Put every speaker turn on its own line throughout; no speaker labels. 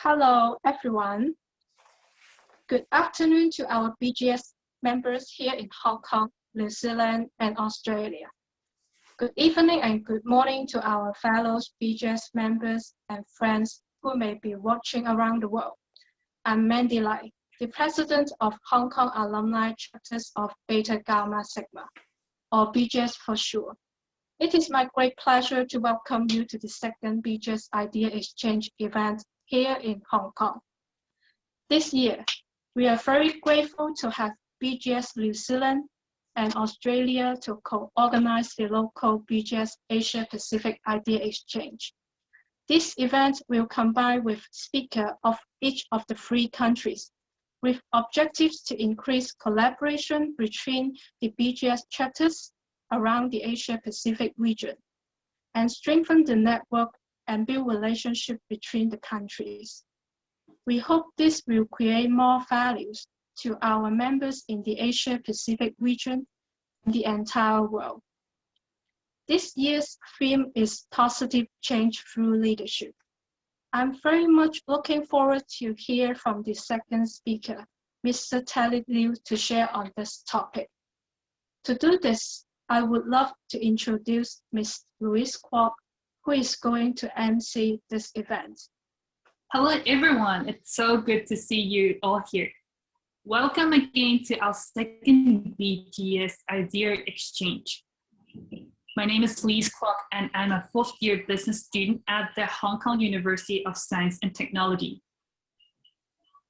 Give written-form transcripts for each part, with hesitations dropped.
Hello, everyone. Good afternoon to our BGS members here in Hong Kong, New Zealand, and Australia. Good evening and good morning to our fellow BGS members and friends who may be watching around the world. I'm Mandy Lai, the President of Hong Kong Alumni Chapters of Beta Gamma Sigma, or BGS for sure. It is my great pleasure to welcome you to the second BGS IDEA Exchange event here in Hong Kong. This year, we are very grateful to have BGS New Zealand and Australia to co-organize the local BGS Asia Pacific IDEA Exchange. This event will combine with speakers of each of the three countries, with objectives to increase collaboration between the BGS chapters around the Asia Pacific region, and strengthen the network and build relationships between the countries. We hope this will create more values to our members in the Asia Pacific region and the entire world. This year's theme is Positive Change Through Leadership. I'm very much looking forward to hear from the second speaker, Mr. Teddy Liu, to share on this topic. To do this, I would love to introduce Ms. Louise Kwok, who is going to MC this event.
Hello, everyone. It's so good to see you all here. Welcome again to our second BGS IDEA Exchange. My name is Louise Kwok, and I'm a fourth-year business student at the Hong Kong University of Science and Technology.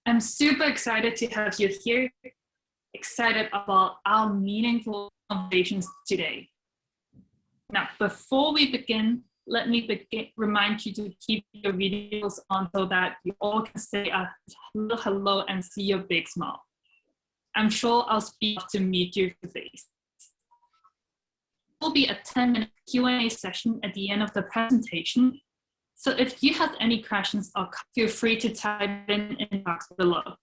I'm super excited to have you here, excited about our meaningful conversations today. Now, before we begin, let me remind you to keep your videos on so that you all can say a little hello and see your big smile. I'm sure I'll speak to meet you face. There will be a 10-minute Q&A session at the end of the presentation. So if you have any questions, feel free to type in the box below.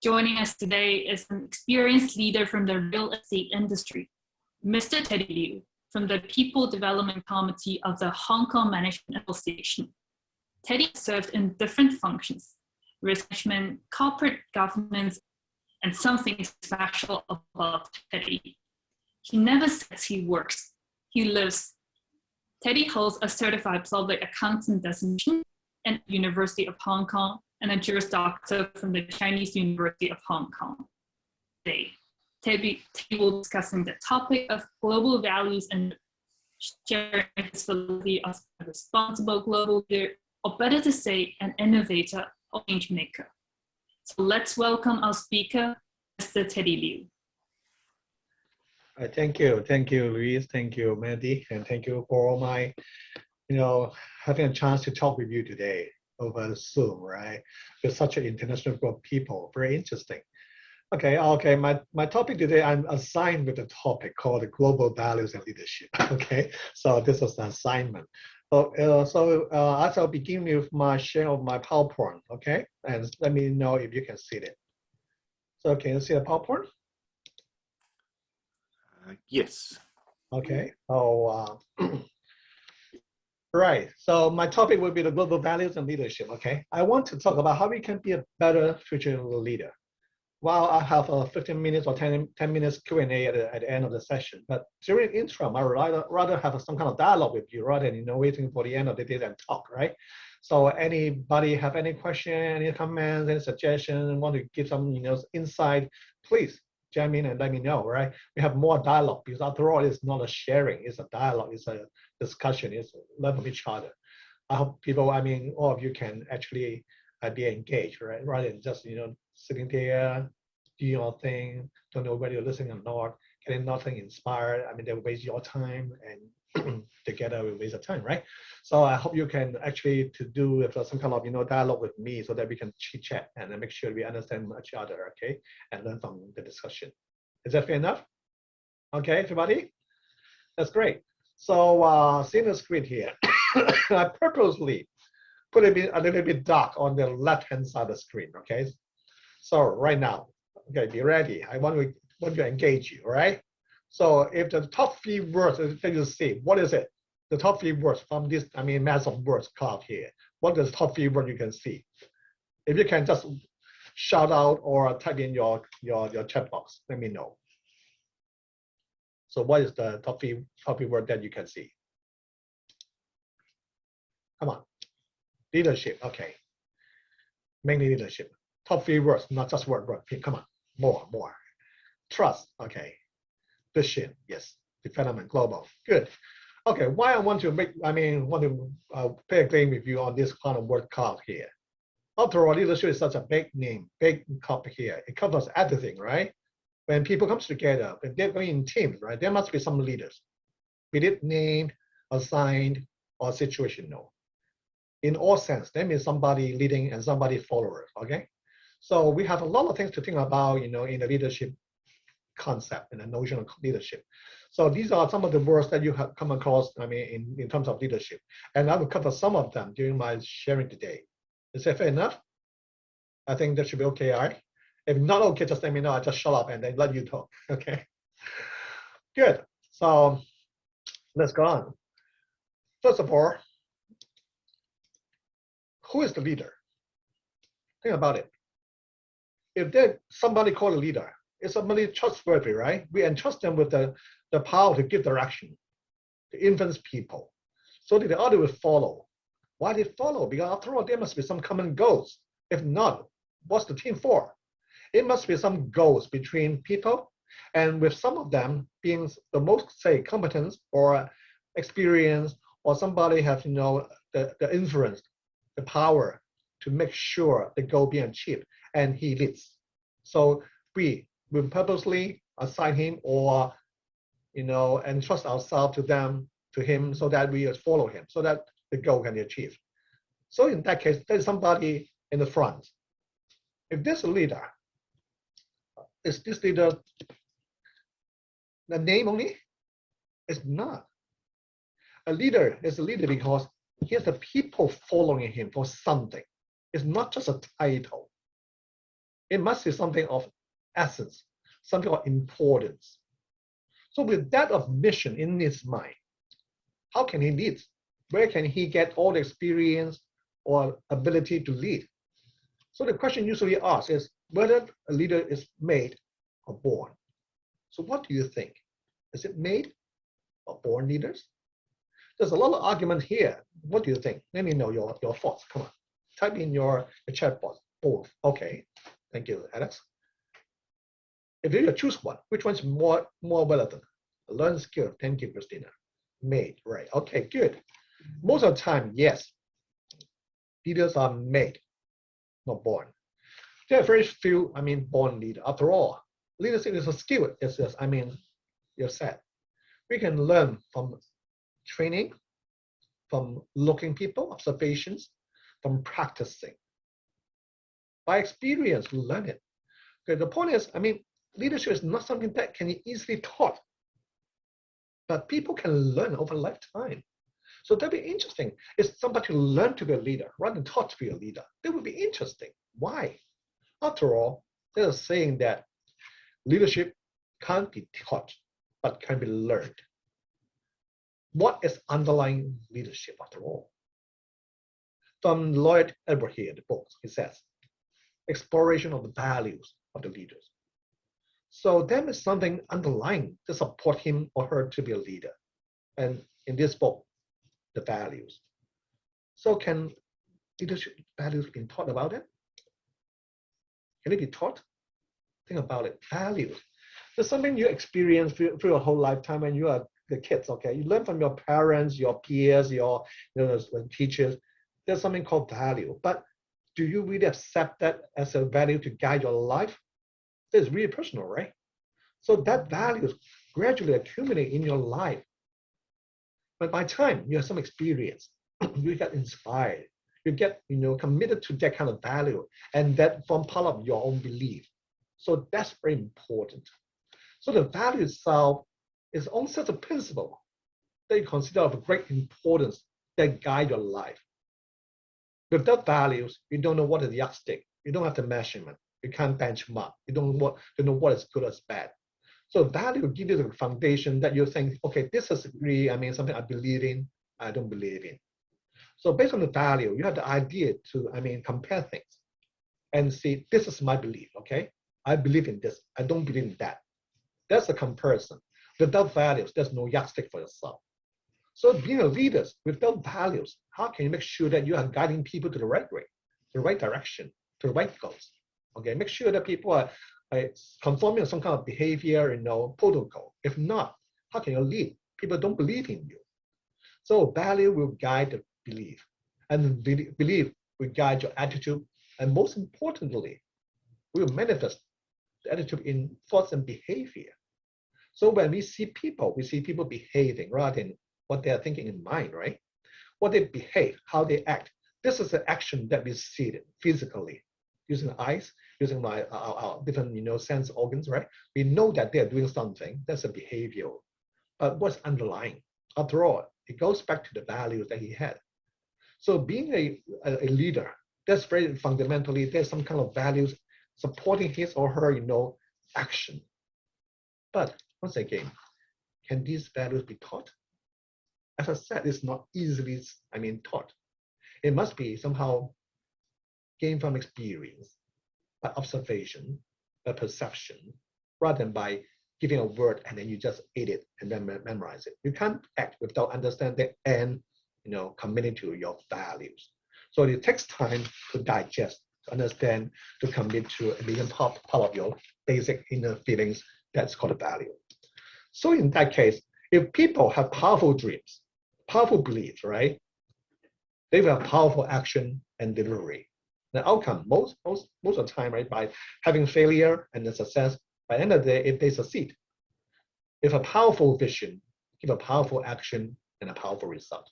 Joining us today is an experienced leader from the real estate industry, Mr. Teddy Liu, from the People Development Committee of the Hong Kong Management Association. Teddy served in different functions: risk management, corporate governance, and something special about Teddy. He never says he works, he lives. Teddy holds a certified public accountant designation at the University of Hong Kong and a Juris Doctor from the Chinese University of Hong Kong. Today, Teddy will be discussing the topic of global values and sharing his philosophy of a responsible global leader, or better to say, an innovator or change maker. So let's welcome our speaker, Mr. Teddy Liu.
Thank you, Louise. Thank you, Mandy, and thank you for my, having a chance to talk with you today over Zoom, right? With such an international group of people, very interesting. Okay. My topic today, I'm assigned with a topic called the global values and leadership. Okay, so this is an assignment. So I shall begin with my share of my PowerPoint. Okay, and let me know if you can see it. So can you see the PowerPoint?
Yes.
Okay. Right. So my topic will be the global values and leadership. Okay. I want to talk about how we can be a better future leader. Well, I have a 15 minutes or 10 minutes Q&A at the end of the session. But during the interim, I would rather have some kind of dialogue with you rather than waiting for the end of the day and talk, right? So anybody have any question, any comments, any suggestions, want to give some insight, please jam in and let me know, right? We have more dialogue because after all, it's not a sharing, it's a dialogue, it's a discussion, it's learn from each other. I hope people, all of you can actually be engaged, right? Rather than just, sitting there, do your thing, don't know whether you're listening or not, getting nothing inspired. They waste your time and together we waste of time, right? So I hope you can actually to do some kind of dialogue with me so that we can chit chat and make sure we understand each other, okay, and learn from the discussion. Is that fair enough? Okay, everybody, that's great. So seeing the screen here, I purposely put it a little bit dark on the left-hand side of the screen, okay? So right now, okay, be ready. I want to engage you, all right? So if the top three words that you see, what is it? the top 3 words from this, mass of words cloud here. What is the top 3 words you can see? If you can just shout out or type in your chat box, let me know. So what is the top three word that you can see? Come on. Leadership, okay. Mainly leadership. Top 3 words, not just word. Come on, more. Trust, okay. Vision, yes. Development, global, good. Okay, why I want to play a game with you on this kind of word cloud here. After all, leadership is such a big name, big cup here. It covers everything, right? When people come together, when they're going in teams, right, there must be some leaders. Be it named, assigned, or situational. In all sense, there means somebody leading and somebody follower, okay? So we have a lot of things to think about, in the leadership concept and the notion of leadership. So these are some of the words that you have come across, in terms of leadership. And I will cover some of them during my sharing today. Is that fair enough? I think that should be okay, all right? If not okay, just let me know. I just shut up and then let you talk, okay? Good, so let's go on. First of all, who is the leader? Think about it. If there's somebody called a leader, it's somebody trustworthy, right? We entrust them with the power to give direction, to influence people, so that the other will follow. Why they follow? Because after all, there must be some common goals. If not, what's the team for? It must be some goals between people, and with some of them being the most, say, competence or experience, or somebody have, the influence, the power to make sure the goal being achieved, and he leads. So we will purposely assign him or, entrust ourselves to him so that we follow him, so that the goal can be achieved. So in that case, there's somebody in the front. If there's a leader, is this leader the name only? It's not. A leader is a leader because he has the people following him for something. It's not just a title. It must be something of essence, something of importance. So with that of mission in his mind, how can he lead? Where can he get all the experience or ability to lead? So the question usually asked is whether a leader is made or born. So what do you think? Is it made or born leaders? There's a lot of argument here. What do you think? Let me know your thoughts. Come on. Type in your chat box. Both. Okay. Thank you, Alex. If you choose one, which one's more relevant? Learn skill. Thank you, Christina. Made. Right. Okay, good. Most of the time, yes. Leaders are made, not born. There are very few, born leaders. After all, leadership is a skill. It's just, you're said. We can learn from training, from looking people, observations, from practicing. By experience, we learn it. Okay, the point is, leadership is not something that can be easily taught, but people can learn over a lifetime. So that'd be interesting. If somebody learned to be a leader rather than taught to be a leader, that would be interesting. Why? After all, there's a saying that leadership can't be taught, but can be learned. What is underlying leadership after all? From Lloyd Edward here in the book, he says, exploration of the values of the leaders. So there is something underlying to support him or her to be a leader. And in this book, the values. So can leadership values be taught about it? Can it be taught? Think about it, values. There's something you experience through your whole lifetime when you are the kids, okay? You learn from your parents, your peers, your teachers. There's something called value. But do you really accept that as a value to guide your life? It's really personal, right? So that values gradually accumulate in your life. But by time you have some experience, you get inspired, you get committed to that kind of value, and that form part of your own belief. So that's very important. So the value itself is own set of principle that you consider of great importance that guide your life. Without values, you don't know what is the yardstick. You don't have the measurement. You can't benchmark. You don't know what is good or bad. So value will give you the foundation that you think, okay, this is really, something I believe in. I don't believe in. So based on the value, you have the idea to, compare things and see, this is my belief, okay? I believe in this, I don't believe in that. That's a comparison. Without values, there's no yardstick for yourself. So being a leader without values, how can you make sure that you are guiding people to the right way, the right direction, to the right goals? Okay, make sure that people are conforming to some kind of behavior, protocol. If not, how can you lead? People don't believe in you. So value will guide the belief, and belief will guide your attitude, and most importantly, will manifest the attitude in thoughts and behavior. So when we see people behaving rather than what they are thinking in mind, right? What they behave, how they act. This is the action that we see it physically, using the eyes, using our different sense organs, right? We know that they are doing something. That's a behavioral. But what's underlying? After all, it goes back to the values that he had. So being a leader, that's very fundamentally, there's some kind of values supporting his or her, action. But once again, can these values be taught? As I said, it's not easily, taught. It must be somehow gained from experience, by observation, by perception, rather than by giving a word and then you just eat it and then memorize it. You can't act without understanding and committing to your values. So it takes time to digest, to understand, to commit to and become part of your basic inner feelings. That's called a value. So in that case, if people have powerful dreams, powerful beliefs, right? They will have powerful action and delivery. The outcome, most of the time, right, by having failure and the success, by the end of the day, if they succeed, if a powerful vision, give a powerful action and a powerful result.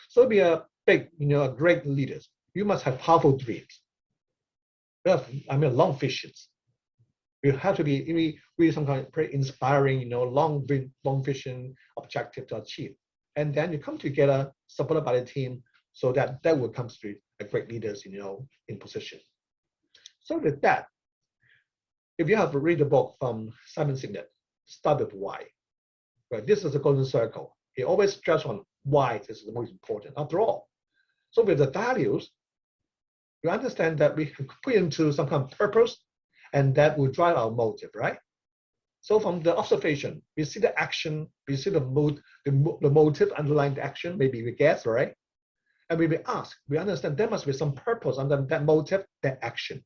So be a big, a great leaders. You must have powerful dreams. You have, long visions. You have to be really some kind of very inspiring, long vision objective to achieve. And then you come together, supported by the team, so that will come to a great leaders, in position. So with that, if you have to read the book from Simon Sinek, Start with Why. Right? This is a golden circle. He always stress on why this is the most important. After all, so with the values, you understand that we can put into some kind of purpose, and that will drive our motive, right? So from the observation, we see the action, we see the motive underlying the action, maybe we guess, right? And we ask, we understand there must be some purpose under that motive, that action.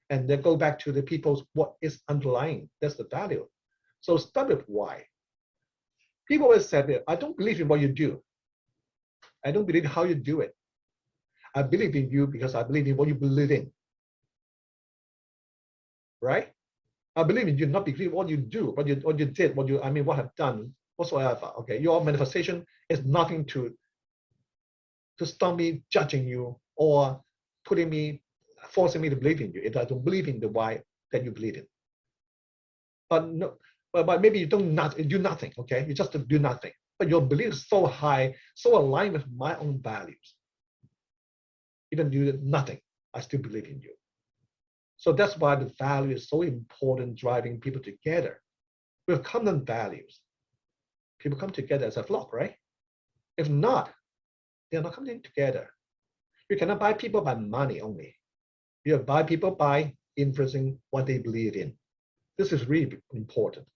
And then go back to the people's what is underlying, that's the value. So start with why. People always said, I don't believe in what you do. I don't believe in how you do it. I believe in you because I believe in what you believe in. Right? I believe in you not because what you do, what you did, what have done, whatsoever. Okay, your manifestation is nothing to stop me judging you or forcing me to believe in you if I don't believe in the why that you believe in. But no, but maybe you do nothing. Okay, you just do nothing. But your belief is so high, so aligned with my own values. Even you did nothing, I still believe in you. So that's why the value is so important, driving people together. We have common values. People come together as a flock, right? If not, they're not coming together. You cannot buy people by money only. You buy people by influencing what they believe in. This is really important.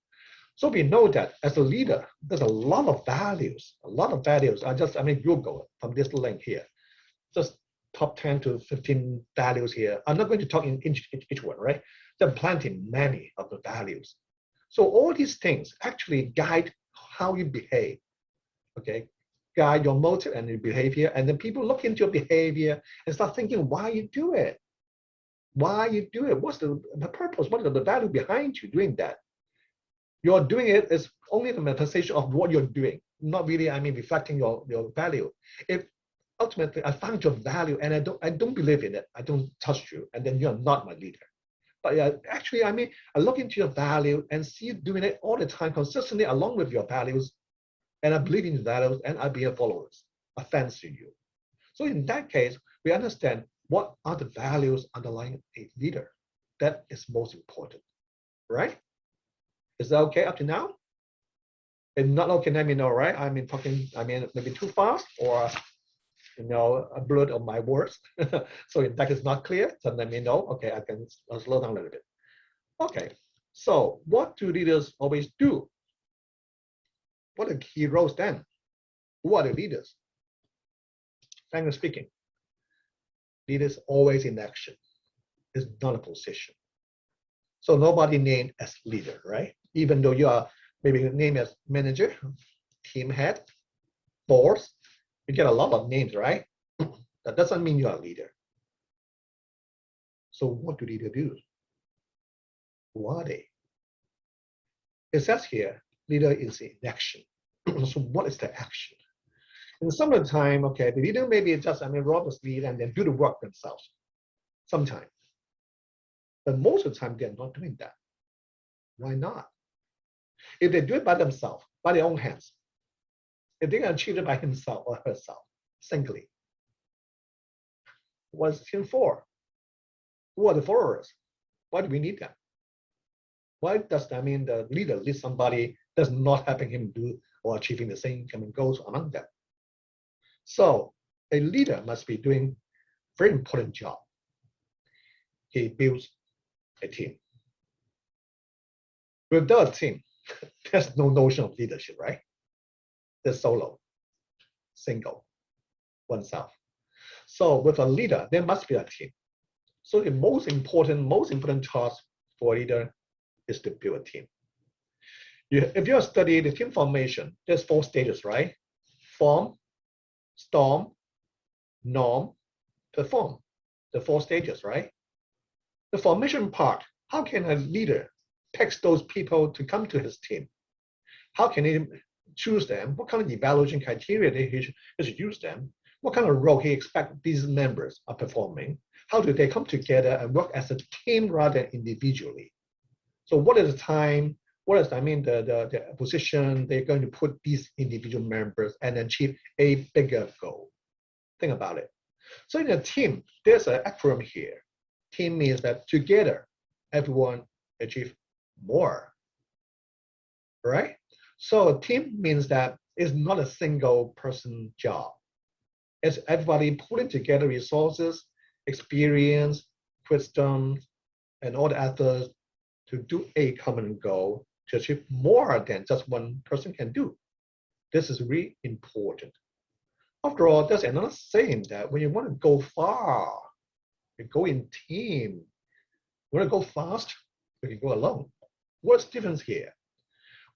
So we know that as a leader, there's a lot of values, Google from this link here. Just top 10 to 15 values here. I'm not going to talk in each one, right? There are plenty, many of the values. So all these things actually guide how you behave, okay? Guide your motive and your behavior, and then people look into your behavior and start thinking why you do it. Why you do it? What's the purpose? What is the value behind you doing that? You're doing it is only the manifestation of what you're doing, not really, reflecting your value. If ultimately I found your value and I don't believe in it, I don't trust you, and then you're not my leader. But actually, I look into your value and see you doing it all the time consistently along with your values, and I believe in your values, and I'll be a follower, a fan to you. So in that case, we understand what are the values underlying a leader. That is most important, right? Is that okay up to now? And not okay, let me know, right? I mean, maybe too fast or, a blur of my words. So if that is not clear, then let me know. Okay, I can slow down a little bit. Okay, so what do leaders always do? What are the key roles then? Who are the leaders? Frankly speaking, leaders always in action. It's not a position. So nobody named as leader, right? Even though you are maybe named as manager, team head, boss, you get a lot of names, right? That doesn't mean you are a leader. So what do leaders do? Who are they? It says here, leader is in action. So what is the action? In some of the time, okay, the leader maybe just, roll the sleeve and then do the work themselves. Sometimes. But most of the time, they're not doing that. Why not? If they do it by themselves, by their own hands, if they can achieve it by himself or herself, singly, what's team for? Who are the followers? Why do we need them? Why does that mean the leader leads somebody that's not helping him do or achieving the same common goals among them? So a leader must be doing very important job. He builds a team. Without a team, there's no notion of leadership, right? There's solo, single, oneself. So with a leader, there must be a team. So the most important task for a leader is to build a team. If you study the team formation, there's 4 stages, right? Form, storm, norm, perform. The 4 stages, right? The formation part, how can a leader pick those people to come to his team? How can he choose them? What kind of evaluation criteria he should use them? What kind of role he expects these members are performing? How do they come together and work as a team rather than individually? So what is the time? What is, the position they're going to put these individual members and achieve a bigger goal? Think about it. So in a team, there's an acronym here. Team means that together, everyone achieve more, right? So a team means that it's not a single person job. It's everybody pulling together resources, experience, wisdom, and all the others to do a common goal to achieve more than just one person can do. This is really important. After all, there's another saying that when you want to go far, you go in team. You want to go fast, you can go alone. What's the difference here?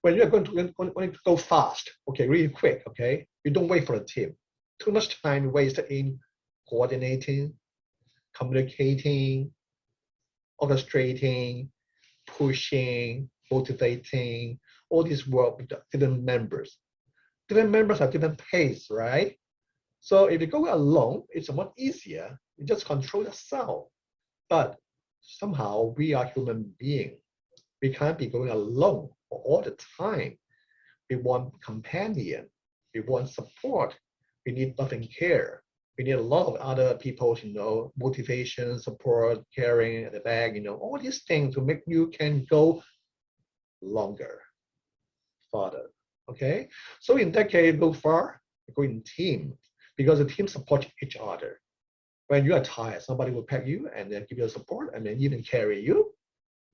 When you're going to go fast, okay, really quick, okay, you don't wait for a team. Too much time wasted in coordinating, communicating, orchestrating, pushing, motivating, all this work with different members. Different members have different pace, right? So if you go alone, it's much easier. You just control yourself. But somehow we are human beings. We can't be going alone all the time. We want companion. We want support. We need loving care. We need a lot of other people, motivation, support, caring at the back, all these things to make you can go longer, farther. Okay? So in that case, go far, go in team, because the team supports each other. When you are tired, somebody will pack you and then give you support and then even carry you.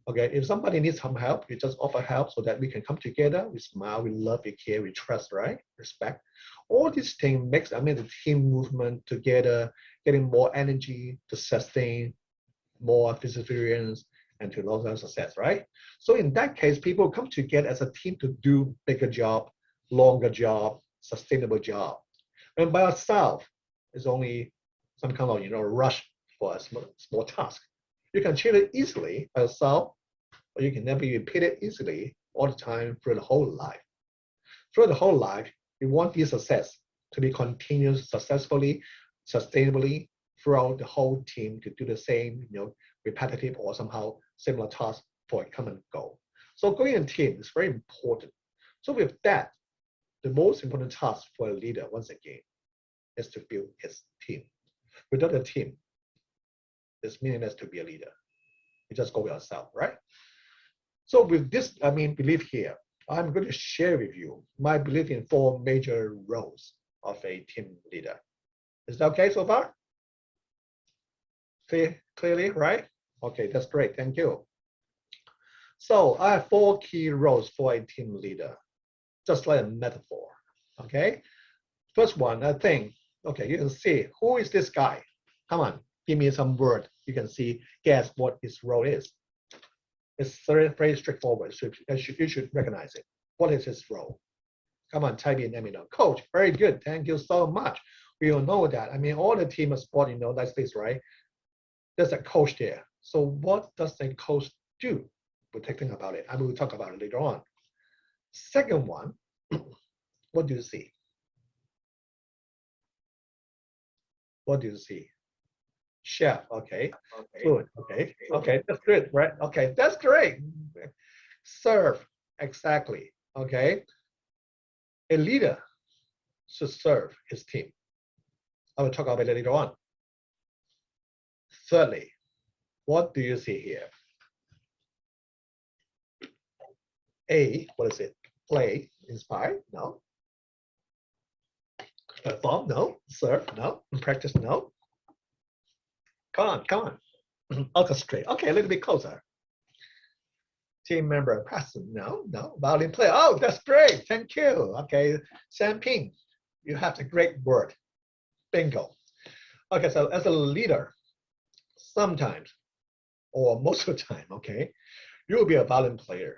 Okay, if somebody needs some help, you just offer help so that we can come together. We smile, we love, we care, we trust, right? Respect. All these things makes, the team movement together, getting more energy to sustain more perseverance and to long-term success, right? So in that case, people come together as a team to do bigger job, longer job, sustainable job. And by ourselves, it's only some kind of rush for a small task. You can achieve it easily by yourself, or you can never repeat it easily all the time through the whole life. Through the whole life, we want this success to be continuous successfully, sustainably throughout the whole team to do the same, repetitive or somehow similar task for a common goal. So going in team is very important. So with that, the most important task for a leader, once again, is to build his team. Without a team, it's meaningless to be a leader. You just go yourself, right? So with this, belief here, I'm going to share with you my belief in 4 major roles of a team leader. Is that okay so far? Clearly, right? Okay, that's great. Thank you. So I have 4 key roles for a team leader, just like a metaphor. Okay. First one, I think, okay, you can see who is this guy? Come on, give me some word. You can see, guess what his role is. It's very straightforward. So you should recognize it. What is his role? Come on, type in, let me know. Coach, very good. Thank you so much. We all know that. I mean, all the team of sport, like this, right? There's a coach there. So what does a coach do? We'll think about it. I will talk about it later on. Second one, what do you see? What do you see? Chef, okay. Food, okay, that's good, right? Okay, that's great. Serve, exactly, okay. A leader should serve his team. I will talk about it later on. Thirdly, what do you see here? A, what is it? Play, inspire, no. Perform, no. Serve, no. Practice, no. Come on. Orchestrate, okay, a little bit closer. Team member, present, no. Violin player, oh, that's great, thank you. Okay, Sam Ping, you have a great word. Bingo. Okay, so as a leader, sometimes, or most of the time, okay, you will be a violin player.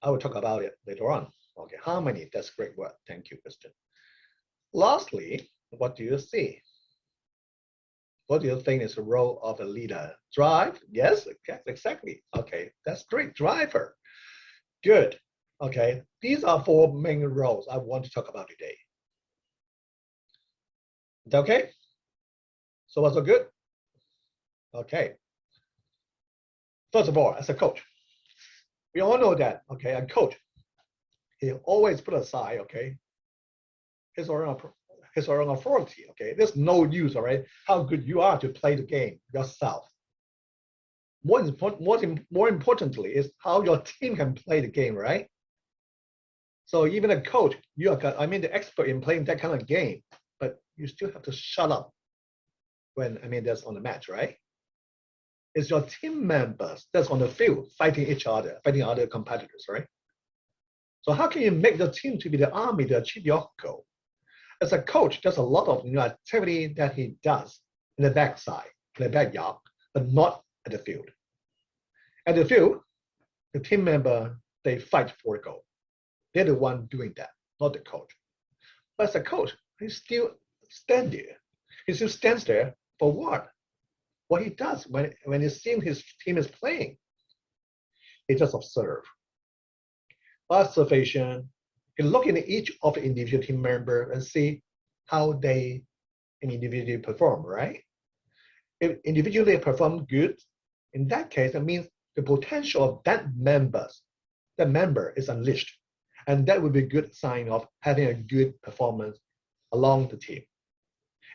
I will talk about it later on. Okay, harmony, that's great word. Thank you, Kristen. Lastly, what do you see? What do you think is the role of a leader? Drive? Yes, exactly. Okay, that's great. Driver. Good. Okay, these are 4 main roles I want to talk about today. Is that okay? So what's so good? Okay. First of all, as a coach, we all know that, okay, a coach, he always put aside, okay, his or her own authority, okay? There's no use, all right, how good you are to play the game yourself. More importantly is how your team can play the game, right? So even a coach, you are, I mean, the expert in playing that kind of game, but you still have to shut up when, I mean, that's on the match, right? It's your team members that's on the field fighting each other, fighting other competitors, right? So how can you make the team to be the army to achieve your goal? As a coach, there's a lot of activity that he does in the backside, in the backyard, but not at the field. At the field, the team member, they fight for the goal. They're the one doing that, not the coach. But as a coach, he still stands there. He still stands there for what? What he does when he sees his team is playing, he just observe. Observation, he look into each of the individual team members and see how they individually perform, right? If individually perform good, in that case, that means the potential of that member is unleashed. And that would be a good sign of having a good performance along the team.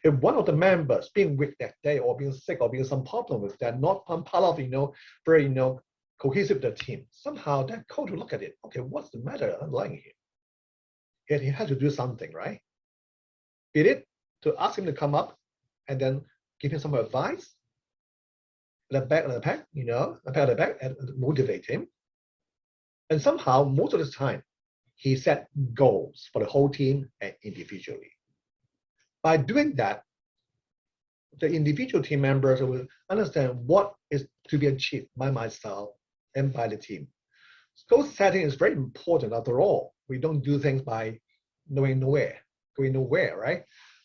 If one of the members being weak that day or being sick or being some problem with that, not part of, very, cohesive the team, somehow that coach will look at it. Okay, what's the matter underlying here? Yet he had to do something, right? Did it to ask him to come up and then give him some advice, the back, and motivate him. And somehow, most of the time, he set goals for the whole team and individually. By doing that, the individual team members will understand what is to be achieved by myself and by the team. Goal setting is very important after all. We don't do things by going nowhere, right?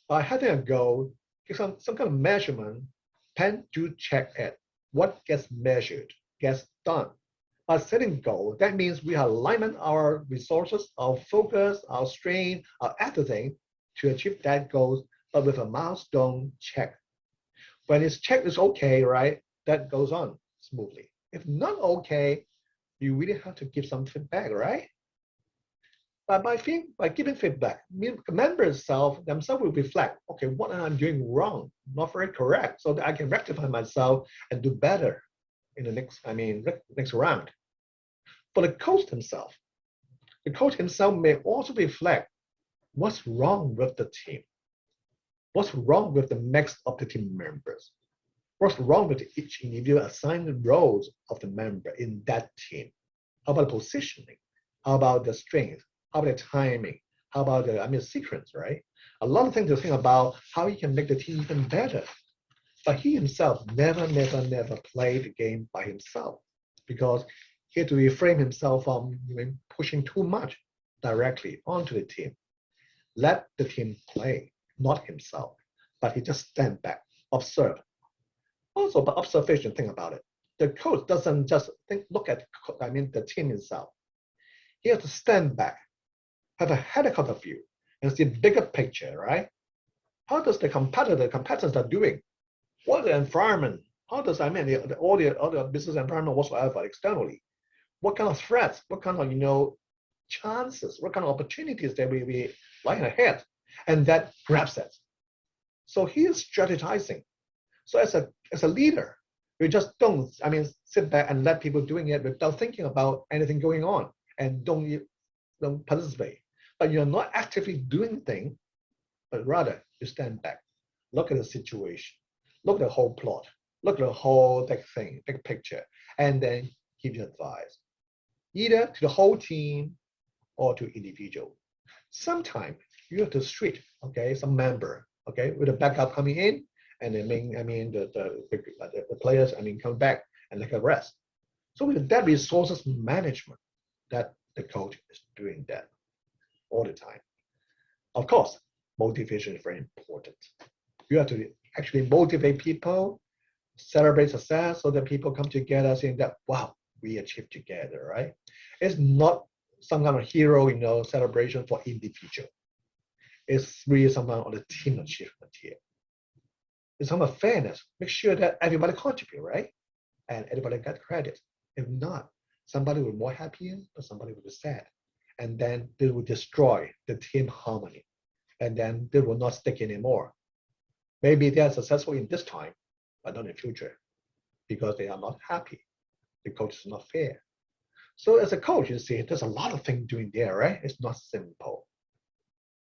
By having a goal, some kind of measurement, pen to check it. What gets measured, gets done. By setting goal, that means we are aligning our resources, our focus, our strength, our everything to achieve that goal, but with a milestone check. When it's checked is okay, right? That goes on smoothly. If not okay, you really have to give some feedback, right? But by giving feedback, members themselves will reflect, okay, what am I doing wrong? Not very correct, so that I can rectify myself and do better in the next round. For the coach himself, The coach himself may also reflect what's wrong with the team. What's wrong with the mix of the team members? What's wrong with each individual assigned roles of the member in that team? How about the positioning? How about the strength? How about the timing? How about the sequence, right? A lot of things to think about how he can make the team even better. But he himself never played the game by himself because he had to refrain himself from pushing too much directly onto the team. Let the team play, not himself. But he just stand back, observe. Also, by observation, think about it. The coach doesn't just look at the team itself. He has to stand back, have a helicopter view, and see a bigger picture, right? How does the competitors are doing? What the environment? How does all the business environment whatsoever externally? What kind of threats? What kind of chances? What kind of opportunities that we lying ahead? And that grabs it. So he is strategizing. So as a leader, you just don't sit back and let people doing it without thinking about anything going on and don't participate. But you're not actively doing things, but rather you stand back, look at the situation, look at the whole plot, look at the whole big picture, and then give your advice, either to the whole team or to individual. Sometimes you have to switch, some member, with a backup coming in, and then the players come back and take a rest. So with that resources management, that the coach is doing that all the time. Of course, motivation is very important. You have to actually motivate people, celebrate success so that people come together saying that, wow, we achieved together, right? It's not some kind of hero, celebration for individual. It's really some kind of the team achievement here. It's some of fairness. Make sure that everybody contribute, right? And everybody get credit. If not, somebody will be more happier, but somebody will be sad. And then they will destroy the team harmony. And then they will not stick anymore. Maybe they are successful in this time, but not in the future, because they are not happy. The coach is not fair. So as a coach, you see, there's a lot of things doing there, right? It's not simple.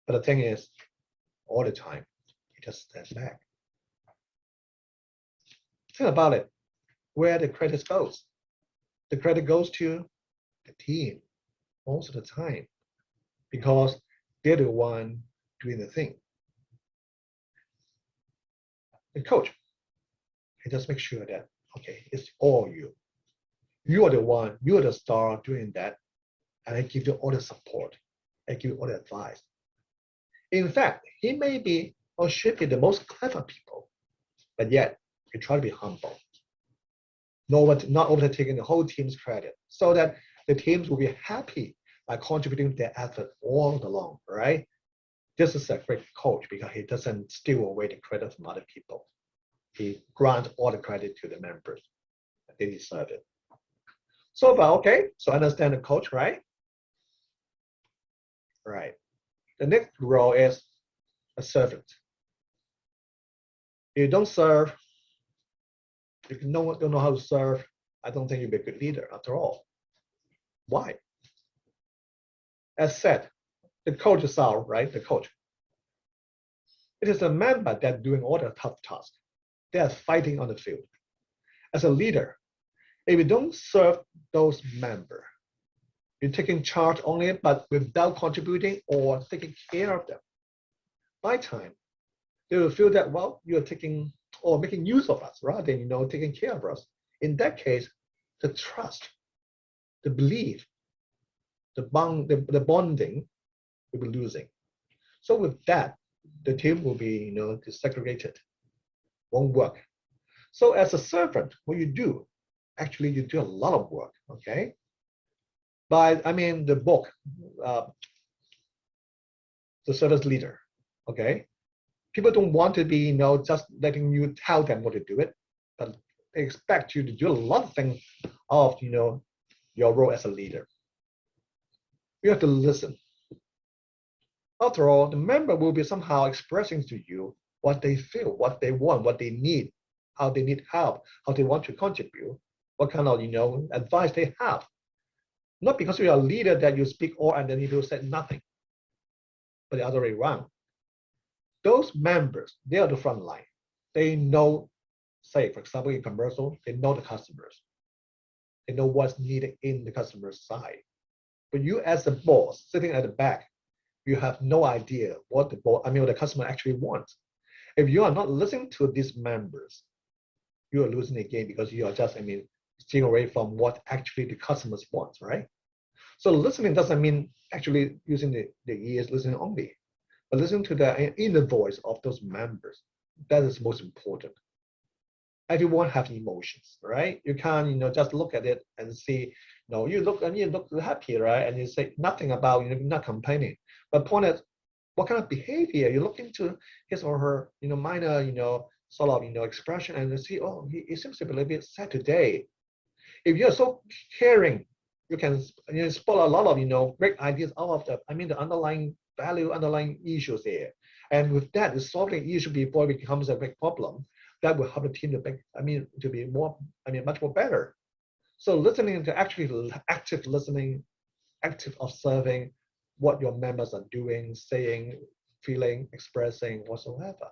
But the thing is, all the time, you just stand back. Think about it, where the credit goes. The credit goes to the team most of the time because they're the one doing the thing. The coach, he just make sure that, it's all you. You are the one, you are the star doing that, and I give you all the support. I give you all the advice. In fact, he may be or should be the most clever people, but yet he try to be humble. Not overtaking the whole team's credit, so that the teams will be happy by contributing their effort all along, right? This is a great coach because he doesn't steal away the credit from other people. He grants all the credit to the members. They deserve it. So far, so understand the coach, right? Right. The next role is a servant. If you don't serve, if you don't know how to serve, I don't think you'll be a good leader after all. Why? As said, the coach is out, right? The coach. It is the member that doing all the tough tasks. They are fighting on the field. As a leader, if you don't serve those members, you're taking charge only, but without contributing or taking care of them. By time, they will feel that, well, you're taking or making use of us rather than taking care of us. In that case, the trust, the belief, the bonding will be losing. So with that, the team will be desegregated, won't work. So as a servant, what you do, actually you do a lot of work, By the book, The Service Leader, People don't want to be, just letting you tell them what to do it, but they expect you to do a lot of things of, your role as a leader. You have to listen. After all, the member will be somehow expressing to you what they feel, what they want, what they need, how they need help, how they want to contribute, what kind of, advice they have. Not because you're a leader that you speak all and then people said nothing, but the other way around. Those members, they are the front line. They know, say, for example, in commercial, they know the customers. They know what's needed in the customer's side. But you as a boss sitting at the back, you have no idea what what the customer actually wants. If you are not listening to these members, you are losing the game because you are just, steering away from what actually the customers want, right? So listening doesn't mean actually using the ears, listening only, but listen to the inner voice of those members. That is most important. Everyone has emotions, right? You can't, just look at it and see, you look happy, right? And you say nothing about, you're not complaining. But point is, what kind of behavior you look into his or her, minor, sort of, expression, and you see, oh, he seems to be a little bit sad today. If you're so caring, you can spot a lot of, great ideas out of the underlying value, underlying issues there. And with that, solving the issue before it becomes a big problem, that will help the team to be more, much more better. So listening to actually active listening, active observing what your members are doing, saying, feeling, expressing, whatsoever.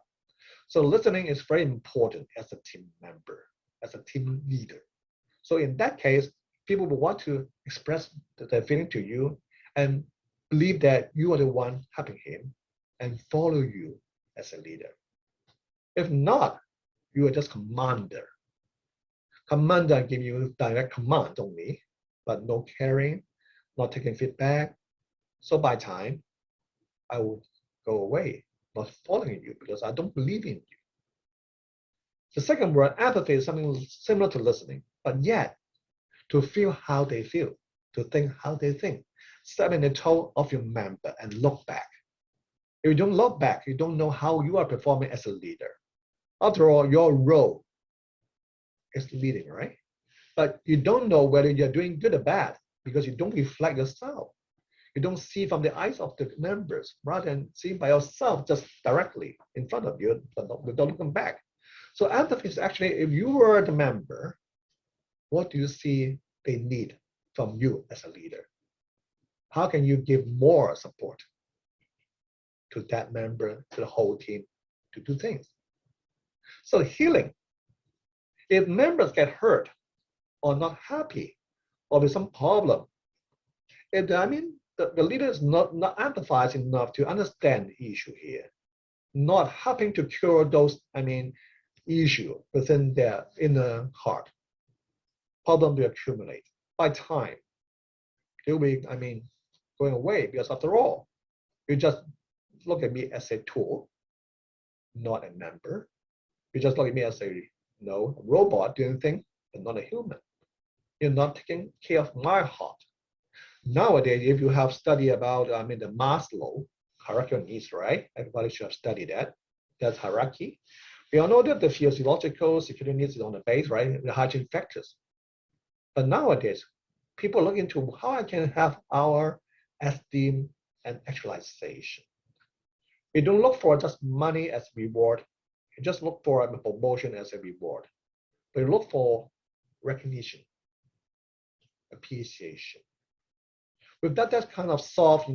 So listening is very important as a team member, as a team leader. So in that case, people will want to express their feeling to you and believe that you are the one helping him and follow you as a leader. If not, you are just commander. Commander give you direct command only, but no caring, not taking feedback. So by time, I will go away, not following you because I don't believe in you. The second word, empathy, is something similar to listening, but yet to feel how they feel, to think how they think. Step in the toe of your member and look back. If you don't look back, you don't know how you are performing as a leader. After all, your role is leading, right? But you don't know whether you're doing good or bad because you don't reflect yourself. You don't see from the eyes of the members rather than seeing by yourself just directly in front of you, but without looking back. So empathy is actually, if you were the member, what do you see they need from you as a leader? How can you give more support to that member, to the whole team to do things? So healing, if members get hurt or not happy or with some problem, if the leader is not empathizing enough to understand the issue here, not helping to cure those issue within their inner heart, problem will accumulate. By time, they'll be going away because after all, you just look at me as a tool, not a member. You just look at me as a robot doing things, but not a human. You're not taking care of my heart. Nowadays, if you have studied about the Maslow hierarchy of needs, right? Everybody should have studied that. That's hierarchy. We all know that the physiological security needs is on the base, right? The hygiene factors. But nowadays, people look into how I can have our esteem and actualization. We don't look for just money as reward. You just look for a promotion as a reward. But we look for recognition, appreciation. With that kind of soft,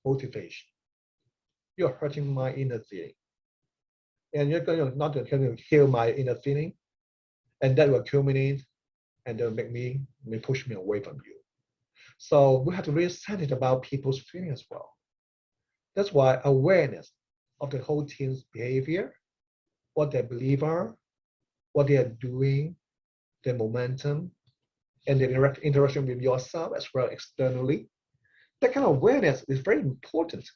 motivation. You're hurting my inner feeling. And you're not going to heal my inner feeling. And that will accumulate and they'll push me away from you. So we have to really sensitive about people's feelings as well. That's why awareness of the whole team's behavior, what they believe are, what they are doing, their momentum, and their interaction with yourself as well externally. That kind of awareness is very important.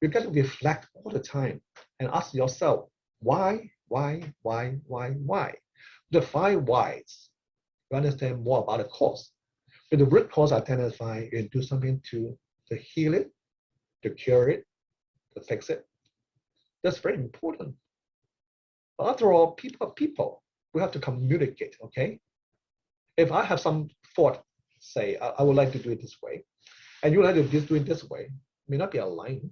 You got to reflect all the time and ask yourself, why? The 5 whys. You understand more about the cause. With the root cause identify, you do something to heal it, to cure it, to fix it. That's very important. But after all, people are people. We have to communicate, okay? If I have some thought, say, I would like to do it this way, and you would like to do it this way, may not be aligned.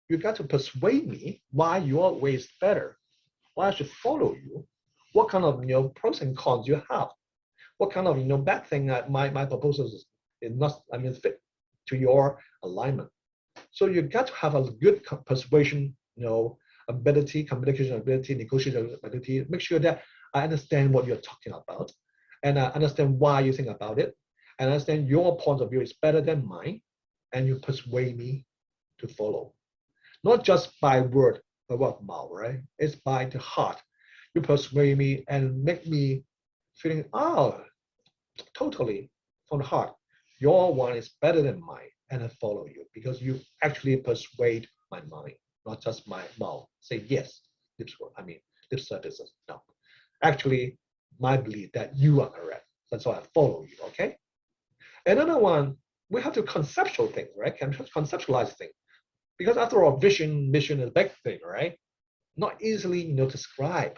You got to persuade me why your way is better, why I should follow you, what kind of pros and cons you have. what kind of bad thing my proposals is not fit to your alignment. So you got to have a good persuasion ability, communication ability, negotiation ability. Make sure that I understand what you're talking about, and I understand why you think about it, and I understand your point of view is better than mine, and you persuade me to follow. Not just by word of mouth, right? It's by the heart. You persuade me and make me feeling, totally from the heart. Your one is better than mine, and I follow you because you actually persuade my mind, not just my mouth. Say yes, lip services. No, actually, my belief that you are correct. That's why I follow you. Okay. Another one, we have to conceptual things, right? Conceptualize things. Because after all, mission is a big thing, right? Not easily, describe.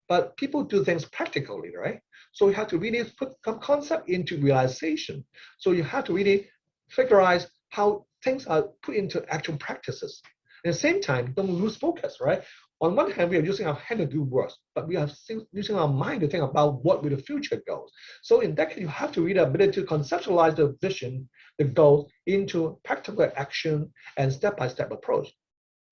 But people do things practically, right? So you have to really put some concept into realization. So you have to really figure out how things are put into actual practices. At the same time, don't lose focus, right? On one hand, we are using our hand to do work, but we are using our mind to think about what will the future goes. So in that case, you have to really ability to conceptualize the vision, the goals into practical action and step-by-step approach.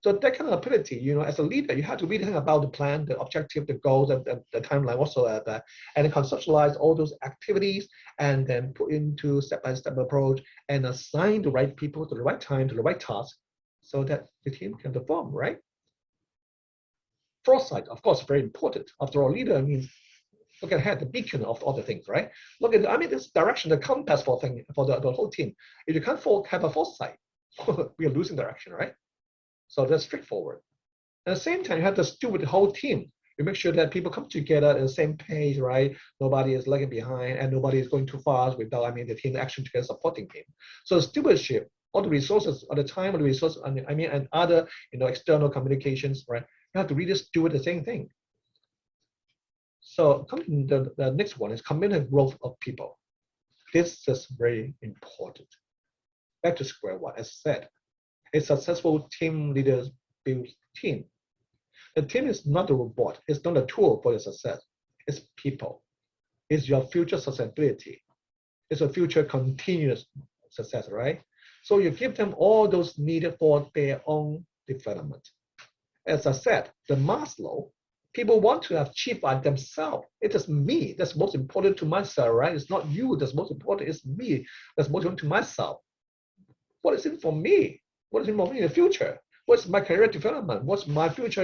So that kind of ability, as a leader, you have to really think about the plan, the objective, the goals, and the timeline whatsoever, and then conceptualize all those activities, and then put into step-by-step approach and assign the right people to the right time, to the right task, so that the team can perform, right? Foresight, of course, very important. After all, leader means look ahead, the beacon of all the things, right? Look at, this direction, the compass for the whole team. If you can't have a foresight, we are losing direction, right? So that's straightforward. At the same time, you have to steward the whole team. You make sure that people come together at the same page, right? Nobody is lagging behind, and nobody is going too fast without, the team action together supporting team. So stewardship, all the resources, all the time, all the resources, and other, external communications, right? You have to really steward the same thing. So the next one is committed growth of people. This is very important. Back to square one, as said, a successful team leader builds team. The team is not a robot. It's not a tool for your success. It's people. It's your future sustainability. It's a future continuous success, right? So you give them all those needed for their own development. As I said, the Maslow, people want to achieve by themselves. It is me that's most important to myself, right? It's not you that's most important. It's me that's most important to myself. What is it for me? What is it for me in the future? What's my career development? What's my future,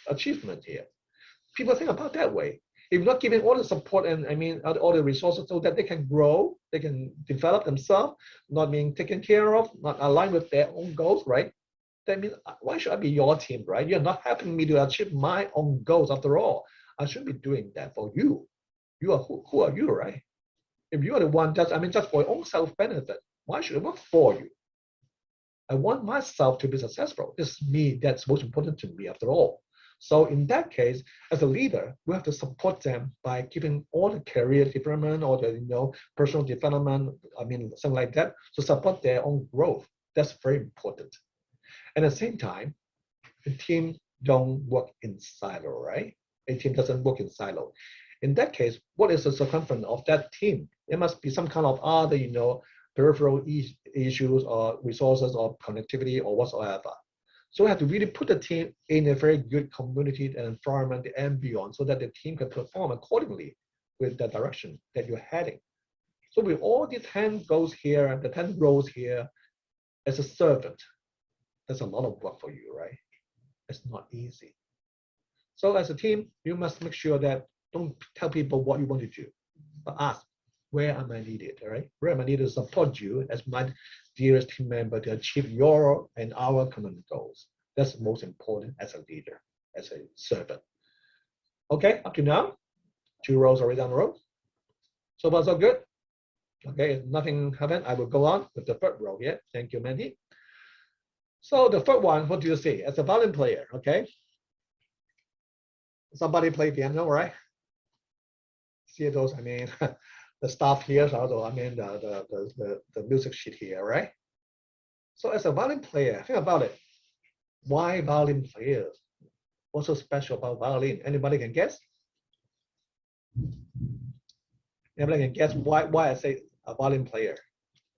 achievement here? People think about that way. If you're not giving all the support and all the resources so that they can grow, they can develop themselves, not being taken care of, not aligned with their own goals, right? That means why should I be your team, right? You're not helping me to achieve my own goals after all. I should be doing that for you. You are who are you, right? If you are the one that's just for your own self-benefit, why should I work for you? I want myself to be successful. It's me that's most important to me after all. So in that case, as a leader, we have to support them by giving all the career development or the personal development, something like that, to support their own growth. That's very important. And at the same time, the team don't work in silo, right? A team doesn't work in silo. In that case, what is the circumference of that team? It must be some kind of other, peripheral issues or resources or connectivity or whatsoever. So we have to really put the team in a very good community and environment and beyond so that the team can perform accordingly with the direction that you're heading. So with all these 10 goals here, the 10 roles here, as a servant, that's a lot of work for you, right? It's not easy. So as a team, you must make sure that don't tell people what you want to do, but ask, where am I needed, right? Where am I needed to support you as my dearest team member to achieve your and our common goals? That's most important as a leader, as a servant. Okay, up to now, 2 rows already down the road. So far, so good. Okay, if nothing happened, I will go on with the third row here. Thank you, Mandy. So the third one, what do you see? As a violin player, okay? Somebody play piano, right? See those, the staff here, although the music sheet here, right? So as a violin player, think about it. Why violin players? What's so special about violin? Anybody can guess? Anybody can guess why I say a violin player?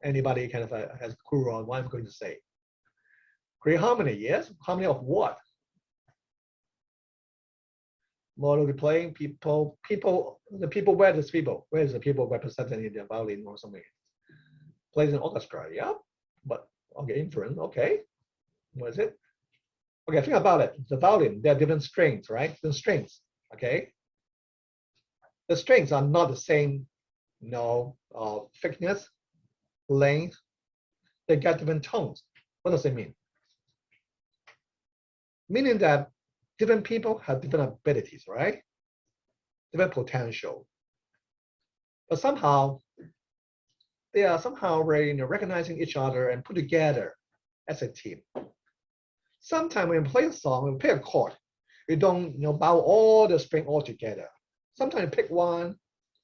Anybody kind of has a clue on what I'm going to say? Create harmony, yes. Harmony of what? Model playing people, the people, where is people? Where is the people represented in the violin or something? Plays in orchestra, yeah. But okay, inference, okay. What is it? Okay, think about it. The violin, there are different strings, right? The strings, okay. The strings are not the same, thickness, length. They got different tones. What does it mean? Meaning that different people have different abilities, right? Different potential. But somehow, they are somehow recognizing each other and put together as a team. Sometimes when we play a song, when we play a chord, we don't bow all the string all together. Sometimes you pick 1,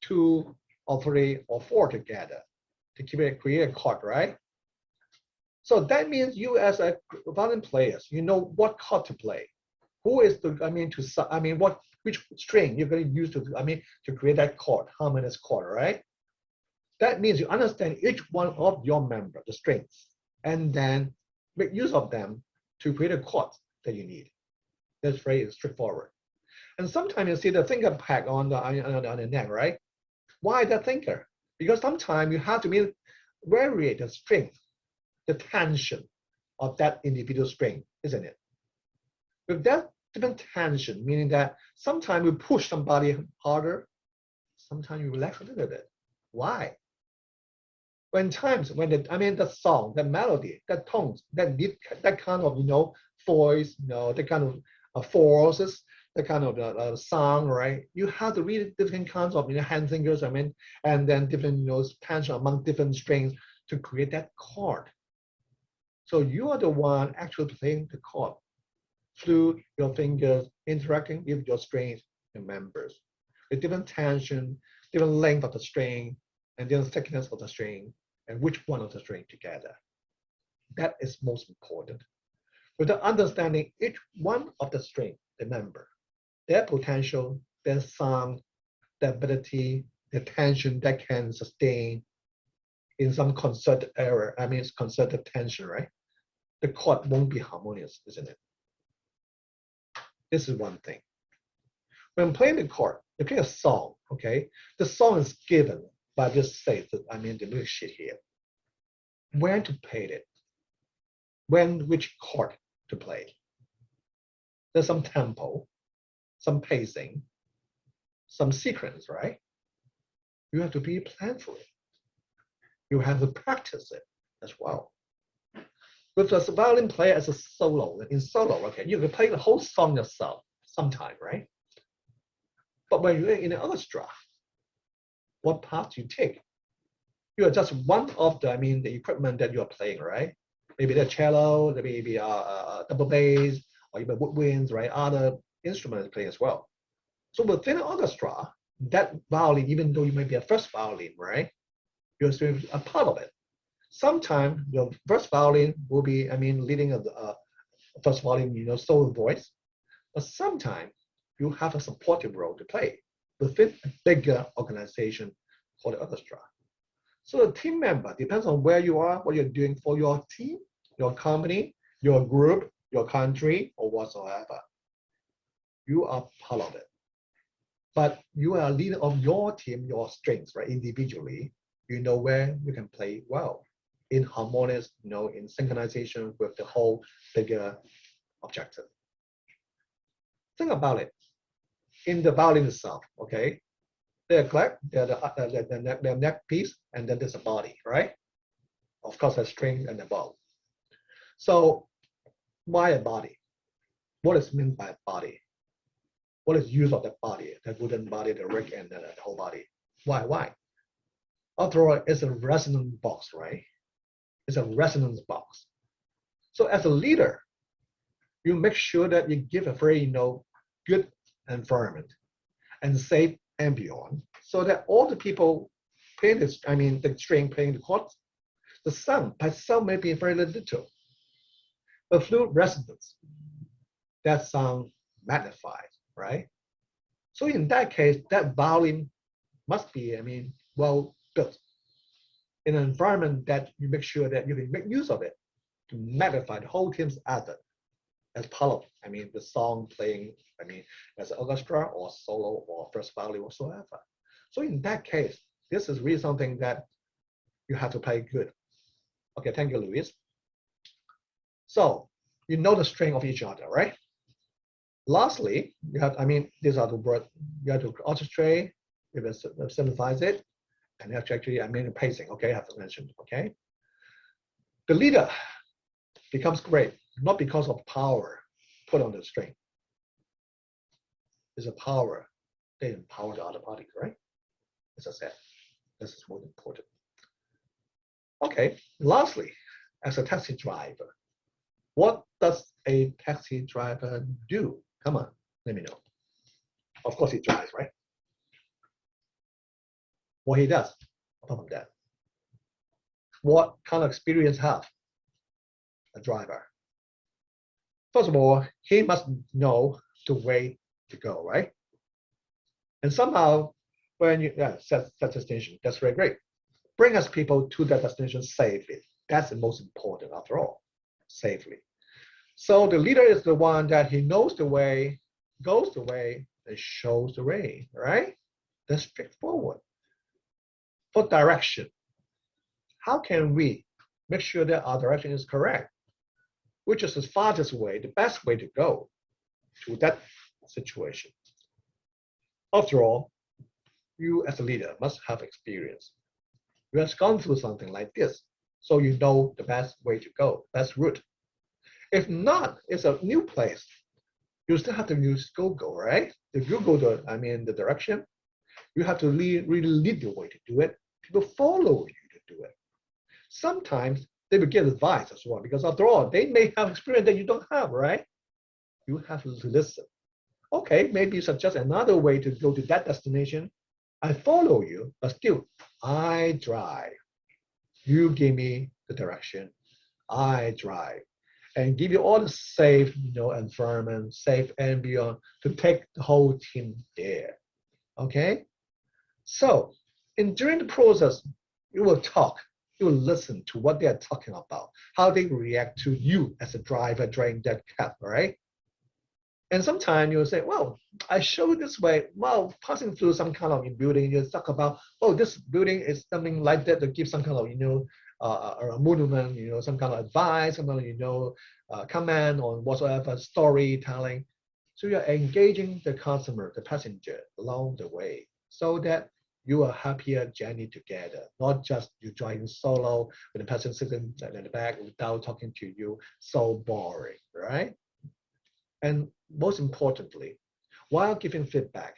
2, or 3, or 4 together to create a chord, right? So that means you as a violin player, you know what chord to play. Who is which string you're going to use to create that chord, harmonious chord, right? That means you understand each one of your members, the strings, and then make use of them to create a chord that you need. That's very straightforward. And sometimes you see the finger pack on the neck, right? Why that finger? Because sometimes you have to vary the strength, the tension of that individual string, isn't it? With that different tension, meaning that sometimes you push somebody harder, sometimes you relax a little bit. Why? The song, the melody, that tones, that kind of voice, that kind of forces, that kind of sound, right? You have to read different kinds of hand fingers, and then different tension among different strings to create that chord. So you are the one actually playing the chord through your fingers, interacting with your strings and members, with different tension, different length of the string, and different thickness of the string, and which one of the string together. That is most important. With the understanding each one of the string, the member, their potential, their sound, their ability, the tension that can sustain in some concerted error, it's concerted tension, right? The chord won't be harmonious, isn't it? This is one thing. When playing the chord, you play a song, okay? The song is given by this the music sheet here. When to play it, which chord to play. There's some tempo, some pacing, some sequence, right? You have to be planful. You have to practice it as well. With the violin player as a solo, okay, you can play the whole song yourself sometime, right? But when you're in an orchestra, what part do you take? You are just one of the equipment that you are playing, right? Maybe the cello, maybe a double bass, or even woodwinds, right? Other instruments playing as well. So within an orchestra, that violin, even though you may be a first violin, right? You're still a part of it. Sometimes your first violin will be, leading a first violin, solo voice. But sometimes you have a supportive role to play within a bigger organization called the orchestra. So the team member depends on where you are, what you're doing for your team, your company, your group, your country, or whatsoever. You are part of it. But you are a leader of your team, your strengths, right? Individually, you know where you can play well, in harmonious, in synchronization with the whole bigger objective. Think about it. In the violin itself, okay? They're clef, they're the neck piece, and then there's a body, right? Of course, a string and a bow. So why a body? What is meant by a body? What is use of the body, the wooden body, the rig, and the whole body? Why? After all, it's a resonance box, right? It's a resonance box. So as a leader, you make sure that you give a very, good environment and safe ambient, so that all the people playing this, the string playing the chords, the sound by itself may be very little, but through resonance, that sound magnified, right? So in that case, that violin must be, well built in an environment that you make sure that you can make use of it to magnify the whole team's effort as part of, the song playing, as an orchestra or solo or first value whatsoever. So in that case, this is really something that you have to play good. Okay, thank you, Luis. So you know the strength of each other, right? Lastly, you have, these are the words you have to orchestrate, you have to synthesize it, and you have to actually, pacing, okay, I have to mention, okay? The leader becomes great, not because of power put on the string. It's a power, they empower the other party, right? As I said, this is most important. Okay, lastly, as a taxi driver, what does a taxi driver do? Come on, let me know. Of course he drives, right? What he does, apart from that. What kind of experience have a driver? First of all, he must know the way to go, right? And somehow, when you set destination, that's very great. Bring us people to that destination safely. That's the most important after all, safely. So the leader is the one that he knows the way, goes the way, and shows the way, right? That's straightforward. For direction, how can we make sure that our direction is correct? Which is the fastest way, the best way to go to that situation? After all, you as a leader must have experience. You have gone through something like this, so you know the best way to go, best route. If not, it's a new place. You still have to use Google, right? If you go to, the direction, you have to really lead the way to do it. People follow you to do it. Sometimes they will give advice as well, because after all, they may have experience that you don't have, right? You have to listen. Okay, maybe you suggest another way to go to that destination. I follow you, but still, I drive. You give me the direction. I drive. And give you all the safe, environment, safe ambient to take the whole team there. Okay? So, during the process, you will talk. You will listen to what they are talking about, how they react to you as a driver driving that cab, right? And sometimes you'll say, well, I show this way, well, passing through some kind of building, you talk about, oh, this building is something like that to give some kind of, a monument, some kind of advice, some kind of, comment on whatsoever, storytelling. So you're engaging the customer, the passenger along the way so that you are happier journey together, not just you driving solo with the passenger sitting in the back without talking to you, so boring, right? And most importantly, while giving feedback,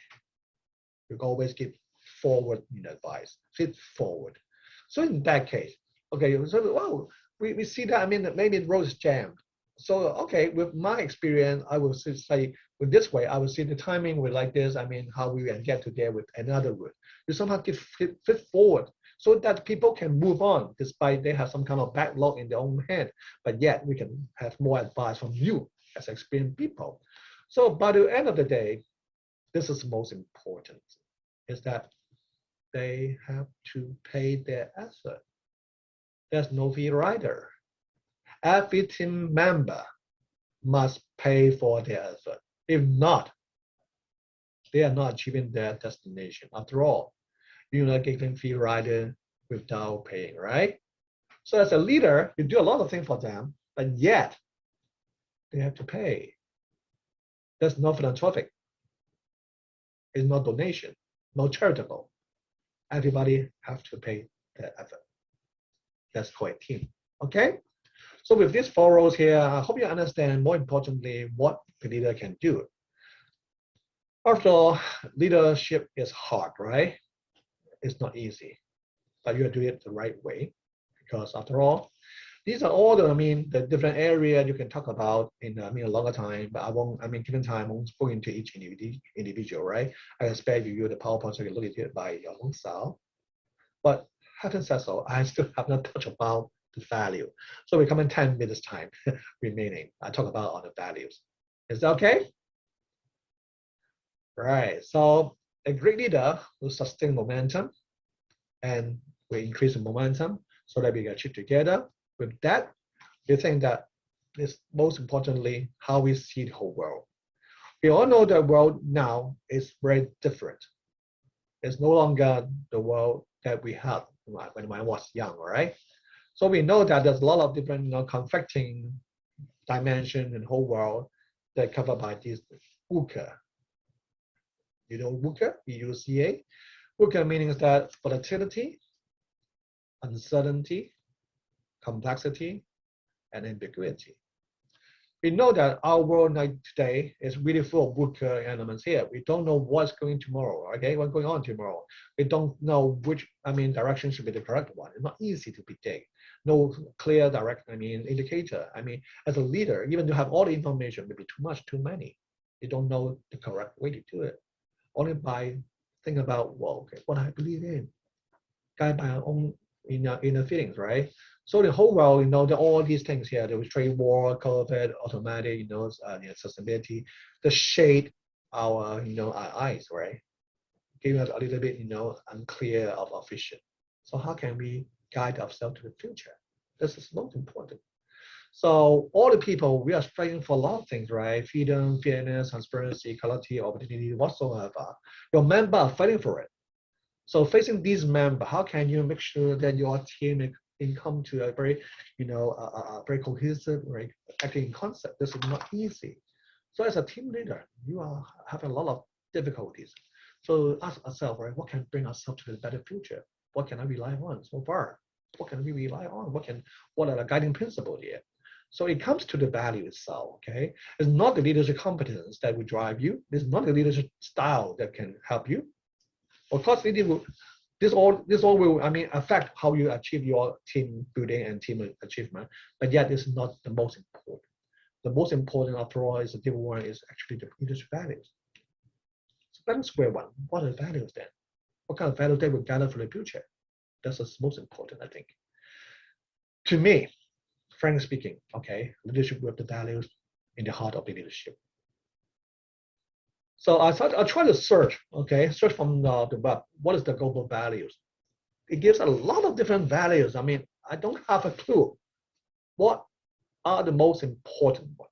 you always give forward advice, feed forward. So in that case, okay, so well, we see that, maybe the road is jammed. So, okay, with my experience, I will say with this way, I will see the timing with like this, how we can get to there with another route. You somehow give fit forward so that people can move on despite they have some kind of backlog in their own head, but yet we can have more advice from you as experienced people. So by the end of the day, this is most important, is that they have to pay their effort. There's no fee rider. Every team member must pay for their effort. If not, they are not achieving their destination. After all, you're not giving fee rider without paying, right? So as a leader, you do a lot of things for them, but yet they have to pay. That's not philanthropic. It's not donation, not charitable. Everybody have to pay their effort. That's called a team, okay? So with these 4 roles here, I hope you understand, more importantly, what the leader can do. After all, leadership is hard, right? It's not easy, but you do it the right way, because after all, these are all the, the different areas you can talk about in, a longer time, but I won't, given time, I won't go into each individual, right? I expect you use the PowerPoint so you can look at it by your own style. But having said so, I still have not touched about the value. So we come in 10 minutes time remaining. I talk about all the values. Is that okay? Right, so a great leader will sustain momentum, and we increase the momentum so that we can achieve together. With that, we think that is most importantly how we see the whole world. We all know the world now is very different. It's no longer the world that we had when I was young, right? So we know that there's a lot of different conflicting dimensions in the whole world that are covered by this VUCA. You know VUCA, VUCA? VUCA means that volatility, uncertainty, complexity, and ambiguity. We know that our world today is really full of VUCA elements here. We don't know what's going tomorrow, okay? What's going on tomorrow? We don't know which, direction should be the correct one. It's not easy to predict. No clear direct, indicator. As a leader, even to have all the information, maybe too much, too many. You don't know the correct way to do it. Only by thinking about, well, okay, what I believe in, guide by our own inner feelings, right? So the whole world, that all these things here, the trade war, COVID, automatic, accessibility, the shade our, our eyes, right? Giving us a little bit, unclear of our vision. So how can we guide ourselves to the future? This is most important. So all the people, we are striving for a lot of things, right? Freedom, fairness, transparency, equality, opportunity, whatsoever. Your members are fighting for it. So facing these members, how can you make sure that your team can come to a very, a very cohesive, right, acting concept? This is not easy. So as a team leader, you are having a lot of difficulties. So ask ourselves, right, what can bring ourselves to a better future? What can I rely on so far? What can we rely on? What are the guiding principles here? So it comes to the value itself, okay? It's not the leadership competence that will drive you. It's not the leadership style that can help you. Of course, this all will, affect how you achieve your team building and team achievement, but yet it's not the most important. The most important, after all, is the different one is actually the leadership values. So let's square one. What are the values then? What kind of values they will gather for the future? That's the most important, I think. To me, frankly speaking, okay, leadership with the values in the heart of the leadership. So I try to search from the web, what is the global values? It gives a lot of different values. I don't have a clue. What are the most important ones?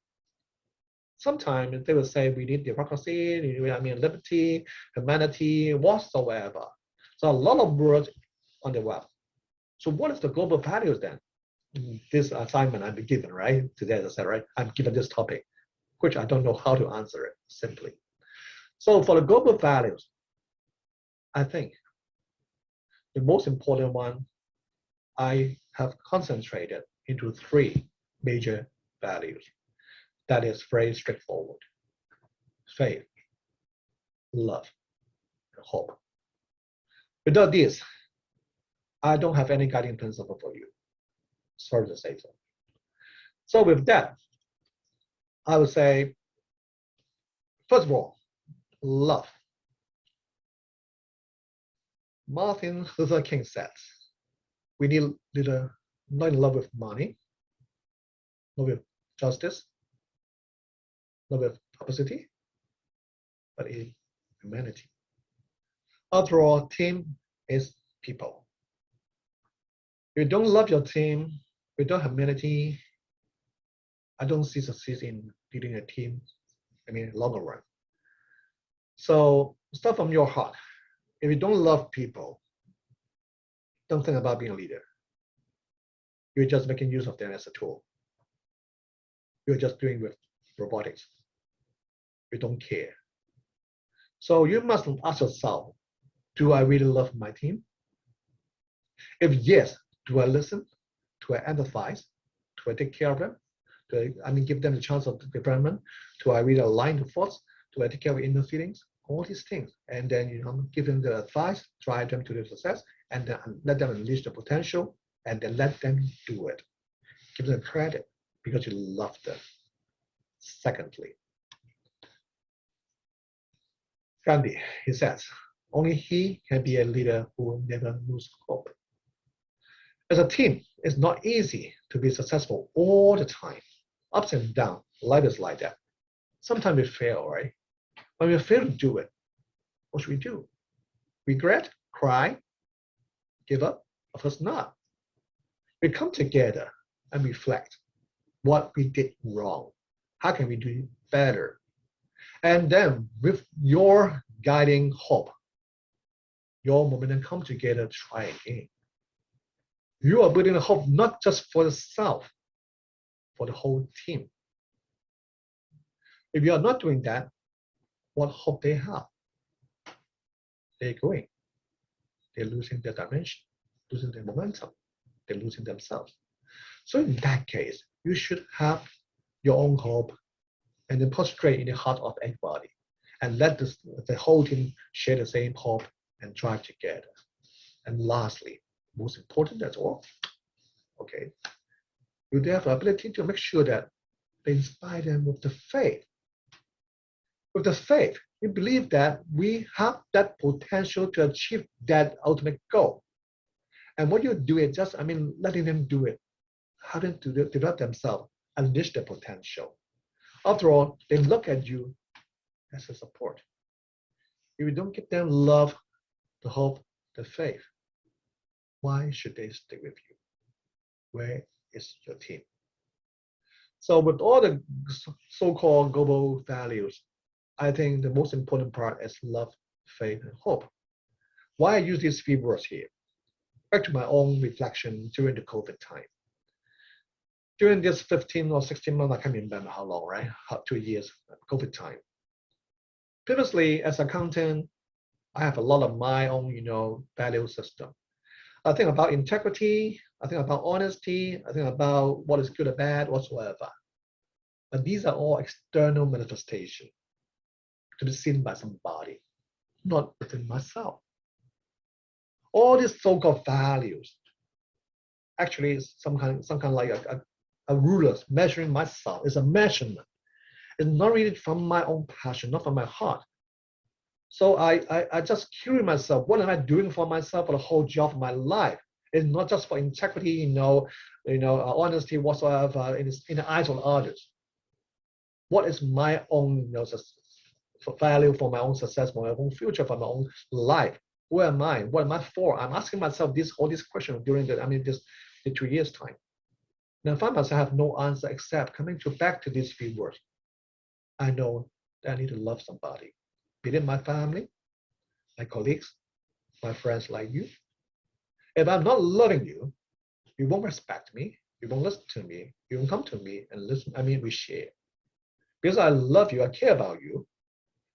Sometimes they will say we need democracy, liberty, humanity, whatsoever. So a lot of words on the web. So what is the global values then? This assignment I'm given, right? Today, as I said, right? I'm given this topic, which I don't know how to answer it simply. So for the global values, I think the most important one, I have concentrated into 3 major values. That is very straightforward: faith, love, and hope. Without this, I don't have any guiding principle for you. Sorry to say so. So with that, I would say, first of all, love. Martin Luther King said, we need leader not in love with money, not with justice, not with publicity, but in humanity. After all, team is people. If you don't love your team, without humanity, I don't see success in leading a team, longer run. So start from your heart. If you don't love people, don't think about being a leader. You're just making use of them as a tool. You're just doing with robotics. You don't care. So you must ask yourself, do I really love my team? If yes, do I listen? Do I empathize? Do I take care of them? Do I give them the chance of development? Do I really align the thoughts? Do I take care of inner feelings? All these things. And then give them the advice, drive them to their success, and then let them unleash the potential, and then let them do it. Give them credit because you love them. Secondly, Gandhi, he says, only he can be a leader who will never lose hope. As a team, it's not easy to be successful all the time. Ups and downs, life is like that. Sometimes we fail, right? When we fail to do it, what should we do? Regret? Cry? give up? Of course not. We come together and reflect what we did wrong. How can we do it better? And then with your guiding hope, your momentum come together, try again. You are building a hope not just for yourself, for the whole team. If you are not doing that, what hope they have? They're going. They're losing their dimension, losing their momentum. They're losing themselves. So in that case, you should have your own hope and then put straight in the heart of everybody and let the whole team share the same hope and drive together. And lastly, most important as all, okay, you have the ability to make sure that they inspire them with the faith. With the faith, we believe that we have that potential to achieve that ultimate goal. And what you do is just, letting them do it, how to develop themselves, unleash their potential. After all, they look at you as a support. If you don't give them love, the hope, the faith, why should they stick with you? Where is your team? So with all the so-called global values, I think the most important part is love, faith, and hope. Why I use these three words here? Back to my own reflection during the COVID time. During this 15 or 16 months, I can't remember how long, right? 2 years, COVID time. Previously, as an accountant, I have a lot of my own, value system. I think about integrity, I think about honesty, I think about what is good or bad, whatsoever. But these are all external manifestations to be seen by somebody, not within myself. All these so-called values actually is some kind like a ruler measuring myself. It's a measurement. It's not really from my own passion, not from my heart. So I just curious myself, what am I doing for myself for the whole job of my life? It's not just for integrity, honesty whatsoever in the eyes of others. What is my own value for my own success, for my own future, for my own life? Who am I? What am I for? I'm asking myself all these questions during the 2 years time. And I find myself have no answer except coming back to these three words. I know that I need to love somebody, be it my family, my colleagues, my friends like you. If I'm not loving you, you won't respect me, you won't listen to me, you won't come to me and listen. We share. Because I love you, I care about you.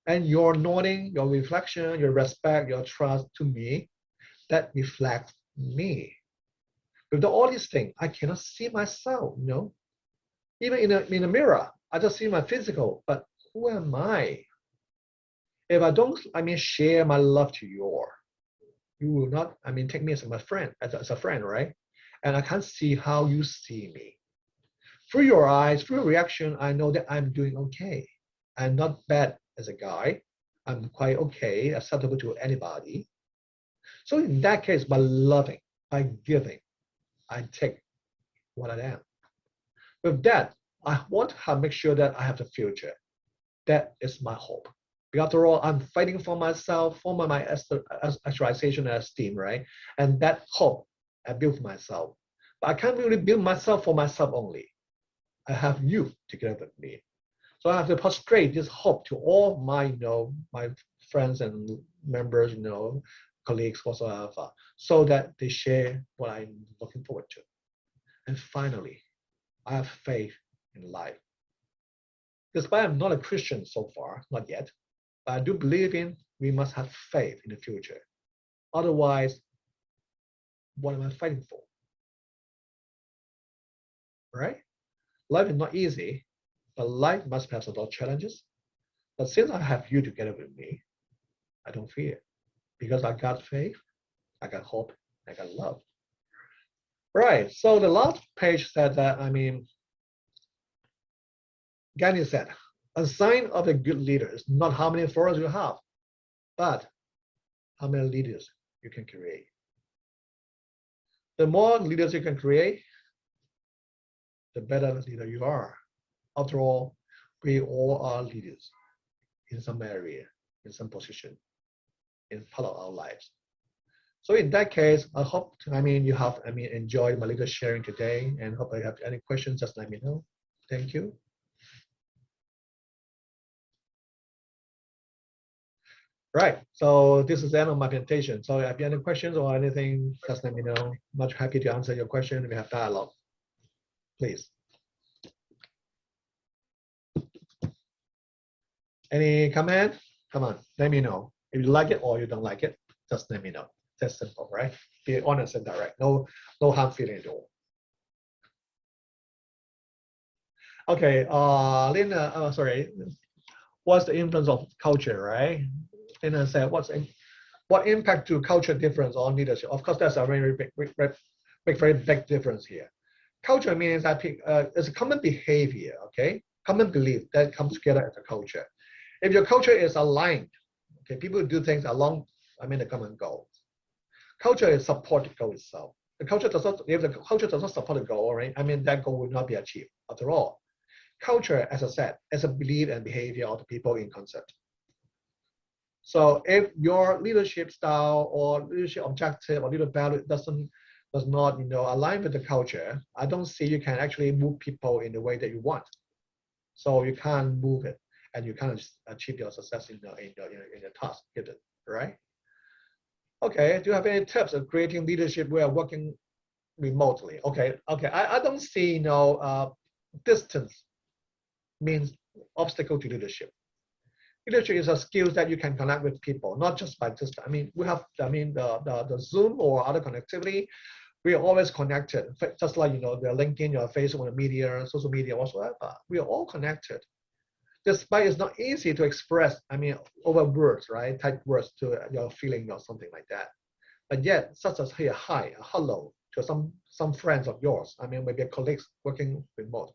And your nodding, your reflection, your respect, your trust to me, that reflects me. Without all these things, I cannot see myself, Even in a mirror, I just see my physical, but who am I? If I don't, share my love to you will not, take me as my friend, as a friend, right? And I can't see how you see me. Through your eyes, through your reaction, I know that I'm doing okay. I'm not bad as a guy. I'm quite okay, acceptable to anybody. So in that case, by loving, by giving, I take what I am. With that, I want to make sure that I have the future. That is my hope. Because after all, I'm fighting for myself, for my actualization and esteem, right? And that hope I built for myself. But I can't really build myself for myself only. I have you together with me. So I have to prostrate this hope to all my, my friends and members, colleagues, whatsoever, so that they share what I'm looking forward to. And finally, I have faith in life. Despite I'm not a Christian so far, not yet, but I do believe we must have faith in the future. Otherwise, what am I fighting for? Right? Life is not easy, but life must have a lot of challenges. But since I have you together with me, I don't fear. Because I got faith, I got hope, I got love. Right, so the last page said that, Gandhi said, a sign of a good leader is not how many followers you have, but how many leaders you can create. The more leaders you can create, the better leader you are. After all, we all are leaders in some area, in some position, in part of our lives. So in that case, I hope, you have, enjoyed my little sharing today, and hope I have any questions, just let me know. Thank you. Right, so this is the end of my presentation. So if you have any questions or anything, just let me know. Much happy to answer your question. We have dialogue, please. Any comment? Come on, let me know. If you like it or you don't like it, just let me know. That's simple, right? Be honest and direct. No hard feeling at all. Okay, Lina, sorry. What's the influence of culture, right? Lina said, what impact do culture difference on leadership? Of course, that's a very big difference here. Culture means that it's a common behavior, okay? Common belief that comes together as a culture. If your culture is aligned, okay, people do things along, the common goal. Culture is support the goal itself. The culture does not, if the culture does not support the goal, right? That goal will not be achieved. After all, culture, as I said, is a belief and behavior of the people in concept. So if your leadership style or leadership objective or leadership value does not align with the culture, I don't see you can actually move people in the way that you want. So you can't move it, and you can't achieve your success in your task given, right? Okay, do you have any tips of creating leadership where working remotely? Okay, I don't see distance means obstacle to leadership. Leadership is a skill that you can connect with people, not just by distance. We have, the Zoom or other connectivity. We are always connected, just like the LinkedIn, your Facebook, the media, social media, whatsoever. We are all connected. Despite it's not easy to express, over words, right? Type words to your feeling or something like that. But yet, such as here, hi, hello to some friends of yours. Maybe colleagues working remote.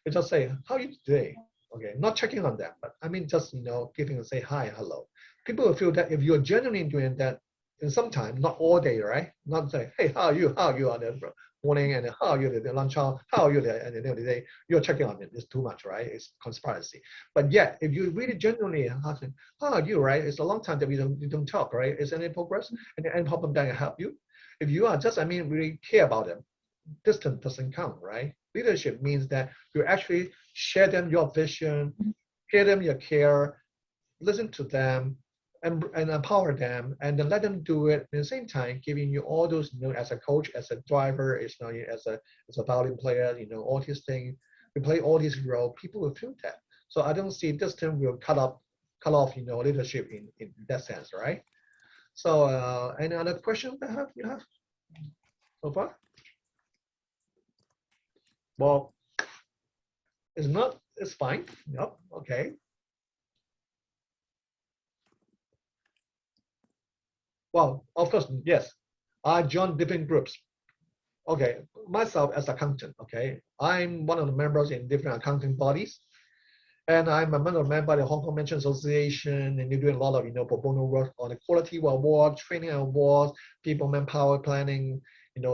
You just say, how are you today? Okay, not checking on them, but just giving say hi, hello. People will feel that if you're genuinely doing that in some time, not all day, right? Not say, hey, how are you on the morning, and how are you at the lunch hour, how are you at the end of the day? You're checking on it. It's too much, right? It's conspiracy. But yet, if you really genuinely asking, how are you, right? It's a long time that we don't talk, right? Is there any progress? Any problem that can help you? If you are just, really care about them, distance doesn't count, right? Leadership means that you actually share them your vision, share them your care, listen to them, and empower them, and then let them do it at the same time, giving you all those, as a coach, as a driver, as a violin player, all these things. You play all these roles, people will feel that. So I don't see distance will cut off, leadership in that sense, right? So any other questions you have so far? Well, it's fine. Yep, okay. Well, of course, yes. I joined different groups. Okay, myself as accountant, okay. I'm one of the members in different accounting bodies. And I'm a member of the Hong Kong Management Association, and you're doing a lot of, pro bono work on the quality award, training awards, people manpower planning,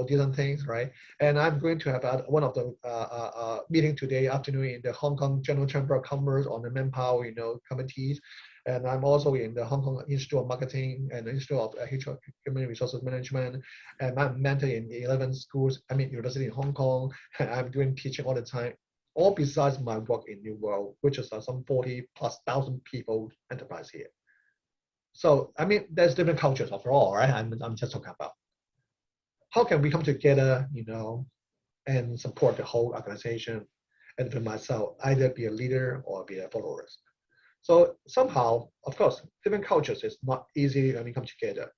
different things, right? And I'm going to have one of the meeting today afternoon in the Hong Kong General Chamber of Commerce on the manpower, committees. And I'm also in the Hong Kong Institute of Marketing and the Institute of Human Resources Management. And I'm mentor in 11 schools, university in Hong Kong. I'm doing teaching all the time. All besides my work in New World, which is some 40,000+ people enterprise here. So, there's different cultures overall, right? I'm just talking about how can we come together, and support the whole organization, and for myself, either be a leader or be a follower. So somehow, of course, different cultures is not easy when we come together.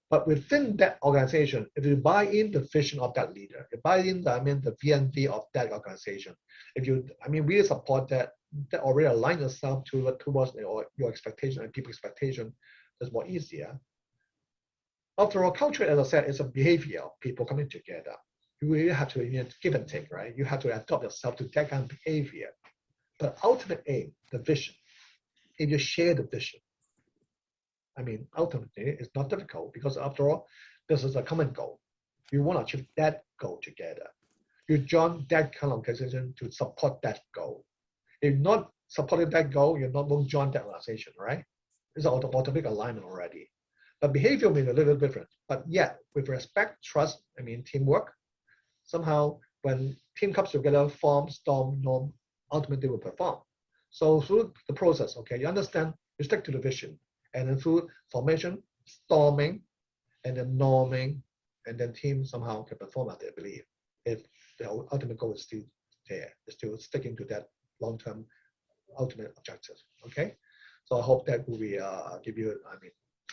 But within that organization, if you buy in the vision of that leader, you buy in the VNV of that organization, if you really support that already align yourself towards your expectation and people's expectation, that's more easier. After all, culture, as I said, is a behavior of people coming together. You really have to give and take, right? You have to adopt yourself to that kind of behavior. But ultimate aim, the vision, if you share the vision, ultimately, it's not difficult because after all, this is a common goal. You want to achieve that goal together. You join that kind of organization to support that goal. If you're not supporting that goal, you're not going to join that organization, right? It's an automatic alignment already. but behavior may be a little different. But yet, with respect, trust, teamwork, somehow when team comes together, form, storm, norm, ultimately will perform. So through the process, okay, you understand, you stick to the vision, and then through formation, storming, and then norming, and then team somehow can perform at their belief. If the ultimate goal is still there, is still sticking to that long-term ultimate objective. Okay, so I hope that will be give you,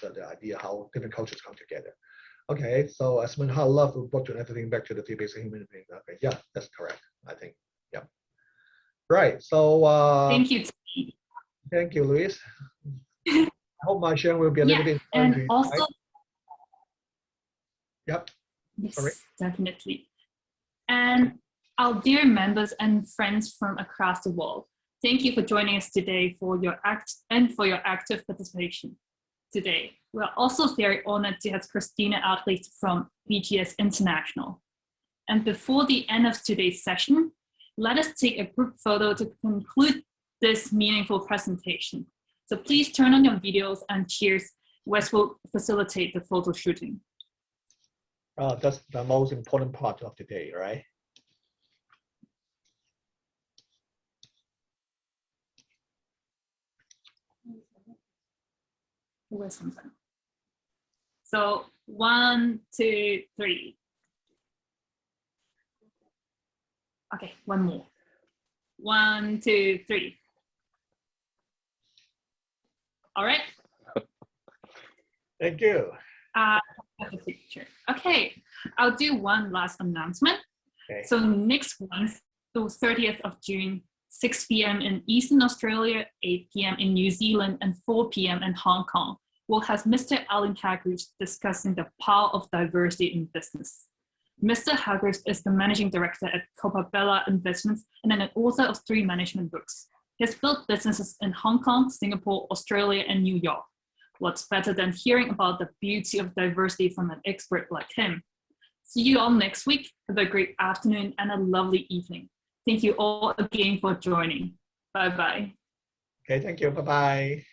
the idea how different cultures come together. Okay, so as how love will brought to everything back to the three basic human beings. Okay, yeah, that's correct. I think, yeah. Right. So
Thank you.
thank you, Luis. I hope my sharing will be a little bit
and
you,
also.
right? Yep.
Yes,
sorry.
Definitely. And our dear members and friends from across the world, thank you for joining us today for your active participation today. We're also very honored to have Christina Outlet from BGS International. And before the end of today's session, let us take a group photo to conclude this meaningful presentation. So please turn on your videos and cheers. Wes will facilitate the photo shooting.
That's the most important part of the day, right?
So 1, 2, 3. Okay, one more. 1, 2, 3. All right.
Thank you.
The picture. Okay, I'll do one last announcement.
Okay.
So next Wednesday, the 30th of June, 6 p.m. in Eastern Australia, 8 p.m. in New Zealand, and 4 p.m. in Hong Kong, we'll have Mr. Alan Hargreaves discussing the power of diversity in business. Mr. Hargreaves is the managing director at Copabella Investments and an author of 3 management books. He has built businesses in Hong Kong, Singapore, Australia, and New York. What's better than hearing about the beauty of diversity from an expert like him? See you all next week. Have a great afternoon and a lovely evening. Thank you all again for joining. Bye-bye.
Okay, thank you. Bye-bye.